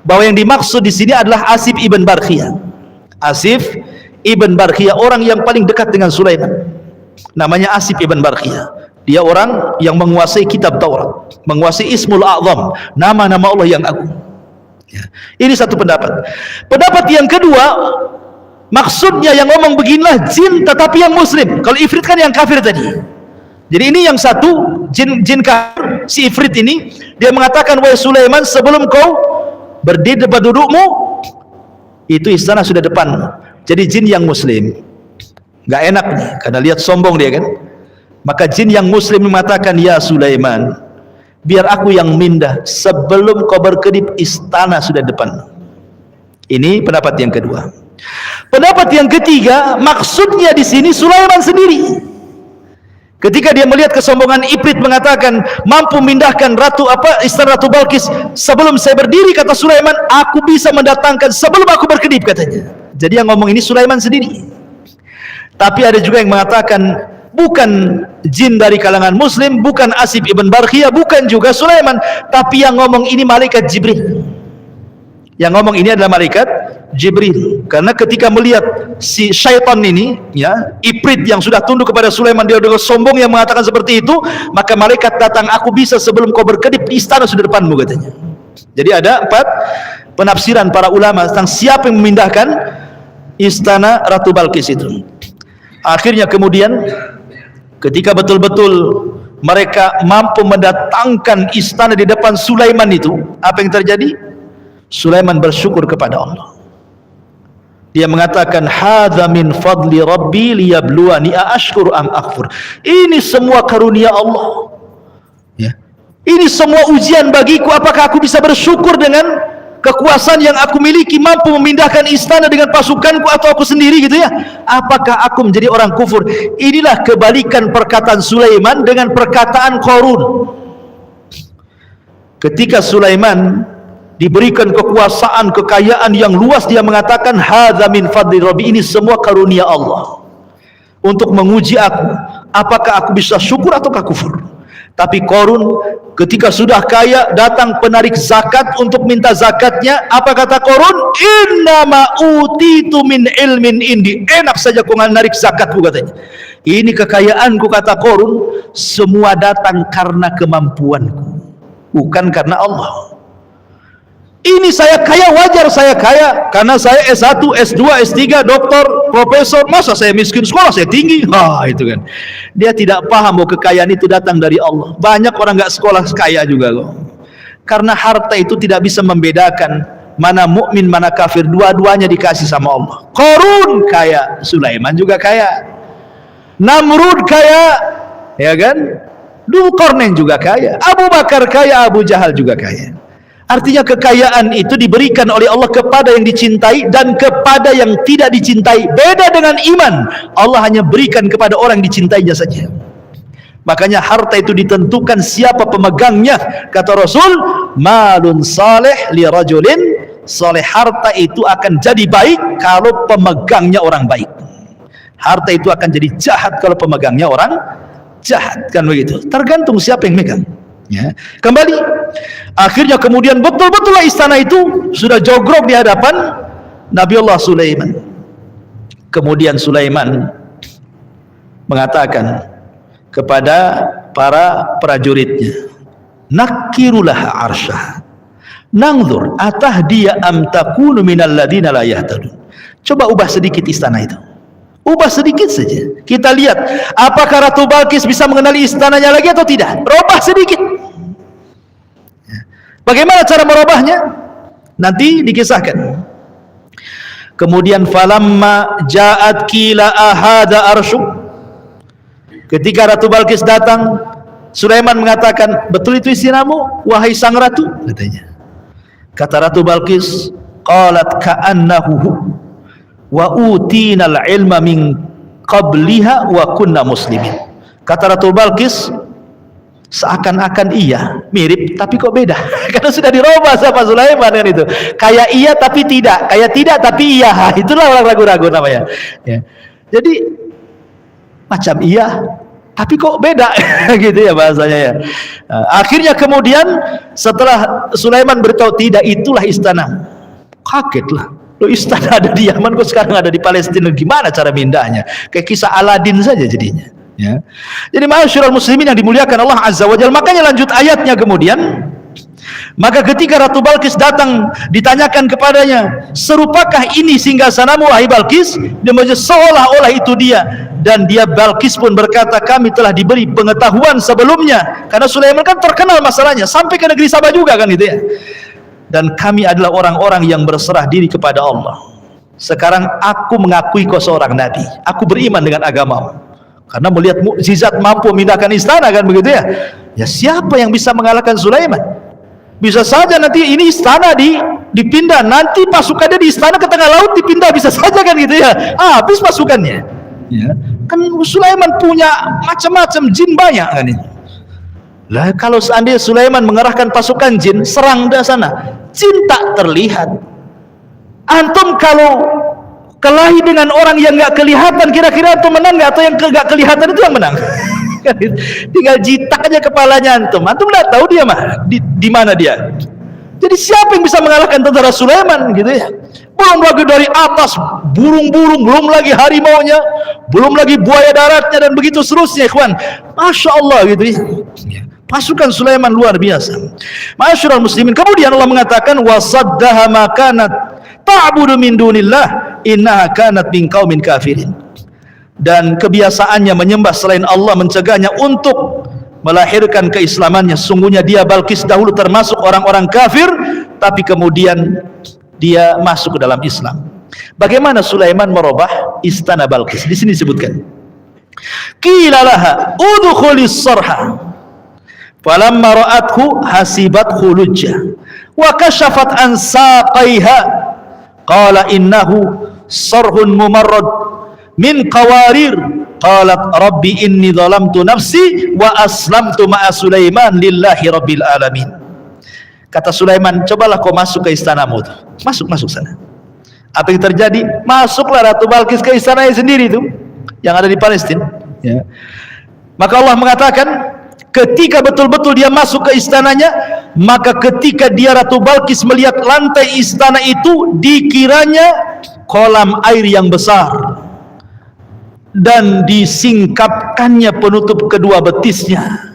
bahwa yang dimaksud di sini adalah Asif ibn Barkhiyah. Asif ibn Barkhiyah, orang yang paling dekat dengan Sulaiman. Namanya Asif ibn Barkhiyah. Dia orang yang menguasai kitab Taurat, menguasai Ismul A'zam, nama-nama Allah yang agung. Ya. Ini satu pendapat. Pendapat yang kedua, maksudnya yang ngomong beginilah jin tetapi yang muslim. Kalau Ifrit kan yang kafir tadi. Jadi ini yang satu jin kafir, si Ifrit ini, dia mengatakan, wahai Sulaiman, sebelum kau berdiri depan dudukmu, itu istana sudah depanmu. Jadi jin yang muslim. Gak enak nih, karena lihat sombong dia kan. Maka jin yang muslim mengatakan, ya Sulaiman, biar aku yang mindah, sebelum kau berkedip istana sudah depan. Ini pendapat yang kedua. Pendapat yang ketiga, maksudnya di sini Sulaiman sendiri. Ketika dia melihat kesombongan Ifrit mengatakan mampu memindahkan istana Ratu Balkis sebelum saya berdiri, kata Sulaiman, aku bisa mendatangkan sebelum aku berkedip, katanya. Jadi yang ngomong ini Sulaiman sendiri. Tapi ada juga yang mengatakan bukan jin dari kalangan muslim, bukan Asif ibn Barkhiyah, bukan juga Sulaiman, tapi yang ngomong ini malaikat Jibril. Yang ngomong ini adalah malaikat Jibril. Karena ketika melihat si syaitan ini, ya, Ifrit yang sudah tunduk kepada Sulaiman, dia dengan sombong yang mengatakan seperti itu, maka malaikat datang, aku bisa sebelum kau berkedip di istana sudah depanmu, katanya. Jadi ada 4 penafsiran para ulama tentang siapa yang memindahkan istana Ratu Balkis itu. Akhirnya kemudian ketika betul-betul mereka mampu mendatangkan istana di depan Sulaiman itu, apa yang terjadi? Sulaiman bersyukur kepada Allah. Dia mengatakan, hadza min fadli rabbi liyabluwani aashkuru am akfur. Ini semua karunia Allah, ya. Ini semua ujian bagiku, apakah aku bisa bersyukur dengan kekuasaan yang aku miliki, mampu memindahkan istana dengan pasukanku atau aku sendiri, gitu ya. Apakah aku menjadi orang kufur? Inilah kebalikan perkataan Sulaiman dengan perkataan Qarun. Ketika Sulaiman diberikan kekuasaan, kekayaan yang luas, dia mengatakan hadza min fadli rabbi, ini semua karunia Allah untuk menguji aku, apakah aku bisa syukur ataukah kufur. Tapi Qarun ketika sudah kaya, datang penarik zakat untuk minta zakatnya, apa kata Qarun? Innama utitu min ilmin indi, enak saja kau narik zakatku, katanya. Ini kekayaanku, kata Qarun, semua datang karena kemampuanku, bukan karena Allah. Ini saya kaya, wajar saya kaya karena saya S1, S2, S3, doktor, profesor. Masa saya miskin, sekolah saya tinggi? Itu kan. Dia tidak paham bahwa kekayaan itu datang dari Allah. Banyak orang nggak sekolah kaya juga loh. Karena harta itu tidak bisa membedakan mana mukmin, mana kafir. Dua-duanya dikasih sama Allah. Qarun kaya, Sulaiman juga kaya. Namrud kaya, ya kan? Dzulqarnain juga kaya. Abu Bakar kaya, Abu Jahal juga kaya. Artinya kekayaan itu diberikan oleh Allah kepada yang dicintai dan kepada yang tidak dicintai. Beda dengan iman, Allah hanya berikan kepada orang yang dicintainya saja. Makanya harta itu ditentukan siapa pemegangnya. Kata Rasul, malun saleh li rajulin saleh, harta itu akan jadi baik kalau pemegangnya orang baik. Harta itu akan jadi jahat kalau pemegangnya orang jahat, kan begitu. Tergantung siapa yang megang. Ya. Kembali, akhirnya kemudian betul-betullah istana itu sudah jogrok di hadapan Nabi Allah Sulaiman. Kemudian Sulaiman mengatakan kepada para prajuritnya, nakirulah arsyah, nangzur atahdiya am takunu minal ladina la yahtadun. Coba ubah sedikit istana itu, ubah sedikit saja, kita lihat apakah Ratu Balkis bisa mengenali istananya lagi atau tidak. Robah sedikit. Bagaimana cara merubahnya? Nanti dikisahkan. Kemudian falamma ja'at kila ahada arsyuk, ketika Ratu Balkis datang, Sulaiman mengatakan, betul itu istanamu wahai sang ratu? Katanya. Kata Ratu Balkis, qalat ka'annahu wa utinal ilma min qabliha wa kunna muslimin. Kata Ratu Balkis, seakan-akan iya, mirip tapi kok beda. Karena sudah dirubah sama Sulaiman kan itu. Kayak iya tapi tidak, kayak tidak tapi iya. Itulah orang ragu-ragu namanya. Ya. Jadi macam iya tapi kok beda gitu ya bahasanya ya. Akhirnya kemudian setelah Sulaiman beritahu tidak, itulah istana. Kagetlah. Loh, istana ada di Yaman kok sekarang ada di Palestina, gimana cara mindahnya? Kayak kisah Aladin saja jadinya. Ya. Jadi ma'asyiral muslimin yang dimuliakan Allah Azza wa Jalla, makanya lanjut ayatnya kemudian, maka ketika Ratu Balkis datang ditanyakan kepadanya, serupakah ini singgasanamu wahai Balkis? Dia menjawab seolah-olah itu dia, dan dia Balkis pun berkata, kami telah diberi pengetahuan sebelumnya, karena Sulaiman kan terkenal masalahnya sampai ke negeri Sabah juga kan itu ya, dan kami adalah orang-orang yang berserah diri kepada Allah. Sekarang aku mengakui kau seorang nabi, aku beriman dengan agamamu. karena melihat mukjizat mampu memindahkan istana kan begitu ya. Ya siapa yang bisa mengalahkan Sulaiman? Bisa saja nanti ini istana dipindah, nanti pasukannya di istana ke tengah laut dipindah, bisa saja kan gitu ya. Habis pasukannya. Ya. Kan Sulaiman punya macam-macam jin banyak kan ini. Lah kalau seandainya Sulaiman mengerahkan pasukan jin serang dari sana, jin tak terlihat. Antum kalau kelahi dengan orang yang nggak kelihatan, kira-kira antum menang nggak? Atau yang nggak kelihatan itu yang menang? Tinggal jitak aja kepalanya antum nggak tahu dia di mana dia. Jadi siapa yang bisa mengalahkan tentara Sulaiman gitu ya? Belum lagi dari atas burung-burung, belum lagi harimaunya, belum lagi buaya daratnya dan begitu seterusnya, ikhwan. Masya Allah gitu ya. Pasukan Sulaiman luar biasa. Ma'asyiral muslimin, kemudian Allah mengatakan wasaddaha ma kanat ta'budu min dunillah innaha kanat min qaumin kafirin. Dan kebiasaannya menyembah selain Allah mencegahnya untuk melahirkan keislamannya. Sungguhnya dia Balqis dahulu termasuk orang-orang kafir, tapi kemudian dia masuk ke dalam Islam. Bagaimana Sulaiman merubah istana Balqis? Di sini disebutkan. Qila laha udkhulis sarha falamma ra'athu hasibathu lujja wa kashafat an saqaiha qala innahu sarhun mumarrad min qawarir qalat rabbi inni zalamtu nafsi wa aslamtu ma'a Sulaiman lillahi rabbil alamin. Kata Sulaiman, cobalah kau masuk ke istanamu tuh. Masuk sana. Apa yang terjadi? Masuklah Ratu Balqis ke istananya sendiri itu yang ada di Palestina ya. Maka Allah mengatakan ketika betul-betul dia masuk ke istananya, maka ketika dia Ratu Balqis melihat lantai istana itu, dikiranya kolam air yang besar dan disingkapkannya penutup kedua betisnya.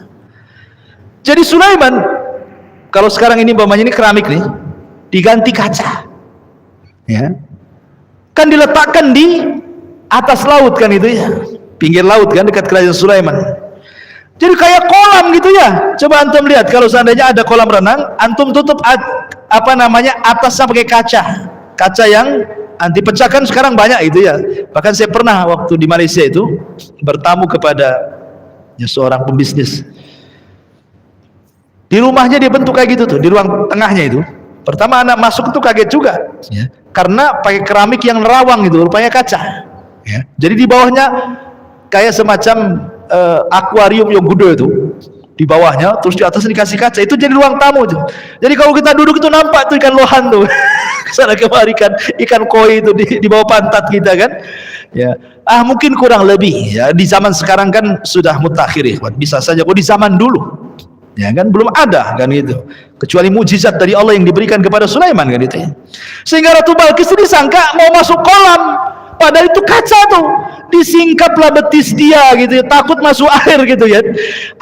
Jadi Sulaiman, kalau sekarang ini umpamanya ini keramik nih, diganti kaca ya, kan diletakkan di atas laut kan itu ya, pinggir laut kan dekat kerajaan Sulaiman. Jadi kayak kolam gitu ya. Coba antum lihat kalau seandainya ada kolam renang, antum tutup atasnya pakai kaca yang anti pecah, kan sekarang banyak itu ya. Bahkan saya pernah waktu di Malaysia itu bertamu kepada seorang pembisnis. Di rumahnya dia bentuk kayak gitu tuh, di ruang tengahnya itu. Pertama anak masuk itu kaget juga ya, karena pakai keramik yang nerawang itu, rupanya kaca ya. Jadi di bawahnya kayak semacam akuarium yang gede itu di bawahnya, terus di atas dikasih kaca, itu jadi ruang tamu tuh. Jadi kalau kita duduk itu nampak tuh ikan lohan tuh kesana kemari, ikan koi itu di bawah pantat kita kan ya. Mungkin kurang lebih ya, di zaman sekarang kan sudah mutakhir ya, bisa saja kok di zaman dulu ya kan belum ada kan gitu, kecuali mukjizat dari Allah yang diberikan kepada Sulaiman kan itu ya. Sehingga Ratu Balqis disangka mau masuk kolam, padahal itu kaca tuh, disingkaplah betis dia gitu ya, takut masuk air gitu ya.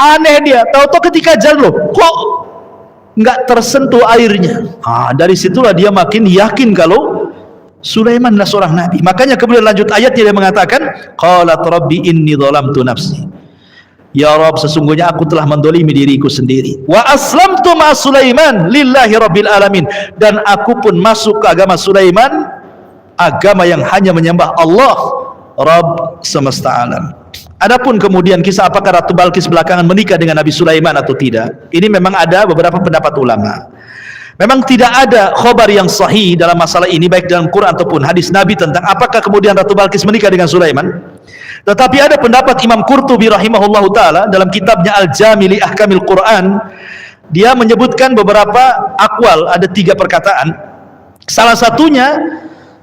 Aneh dia, tahu-tahu ketika jalan loh, kok nggak tersentuh airnya. Dari situlah dia makin yakin kalau Sulaiman adalah seorang nabi. Makanya kemudian lanjut ayatnya dia mengatakan, qalat rabbi inni zalamtu nafsi. Ya Rabb, sesungguhnya aku telah mendolimi diriku sendiri. Wa aslamtu ma Sulaiman lillahi rabbil alamin. Dan aku pun masuk ke agama Sulaiman, agama yang hanya menyembah Allah, Rabb semesta alam. Adapun kemudian kisah apakah Ratu Balqis belakangan menikah dengan Nabi Sulaiman atau tidak, ini memang ada beberapa pendapat ulama. Memang tidak ada khabar yang sahih dalam masalah ini, baik dalam Quran ataupun hadis Nabi, tentang apakah kemudian Ratu Balqis menikah dengan Sulaiman. Tetapi ada pendapat Imam Qurtubi rahimahullahu ta'ala dalam kitabnya Al-Jami' li Ahkamil Quran. Dia menyebutkan beberapa akwal, ada 3 perkataan. Salah satunya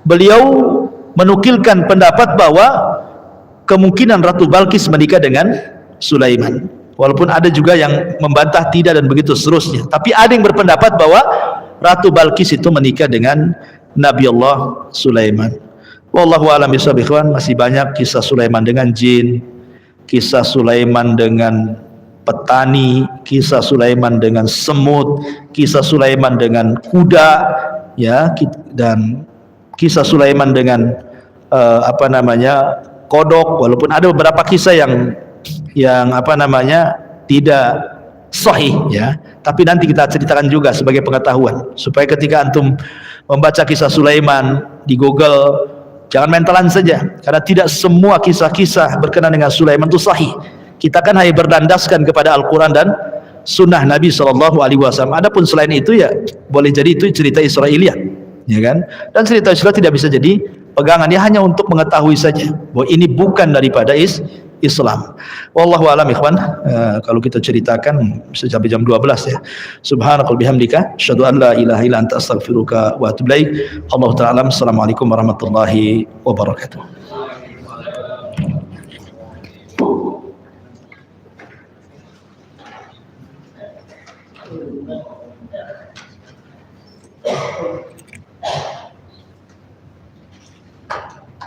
beliau menukilkan pendapat bahwa kemungkinan Ratu Balqis menikah dengan Sulaiman, walaupun ada juga yang membantah tidak dan begitu seterusnya. Tapi ada yang berpendapat bahwa Ratu Balqis itu menikah dengan Nabi Allah Sulaiman. Wallahu a'lam bishawab. Ikhwan, masih banyak kisah Sulaiman dengan jin, kisah Sulaiman dengan petani, kisah Sulaiman dengan semut, kisah Sulaiman dengan kuda ya, dan kisah Sulaiman dengan kodok, walaupun ada beberapa kisah yang tidak sahih ya, tapi nanti kita ceritakan juga sebagai pengetahuan, supaya ketika antum membaca kisah Sulaiman di Google, Jangan mentalan saja, karena tidak semua kisah-kisah berkenaan dengan Sulaiman itu sahih. Kita kan hanya berlandaskan kepada Al-Quran dan Sunnah Nabi SAW. Adapun selain itu ya boleh jadi itu cerita Israiliyat, ya kan? Dan cerita Israel tidak bisa jadi pegangan, dia hanya untuk mengetahui saja bahwa ini bukan daripada Islam. Wallahu a'lam ikhwan. Kalau kita ceritakan bisa sampai jam 12 ya. Subhanakallahumma bihamdika asyhadu an la ilaha illa anta astaghfiruka wa atubu ilaik. Allahu ta'ala alam. Assalamualaikum warahmatullahi wabarakatuh.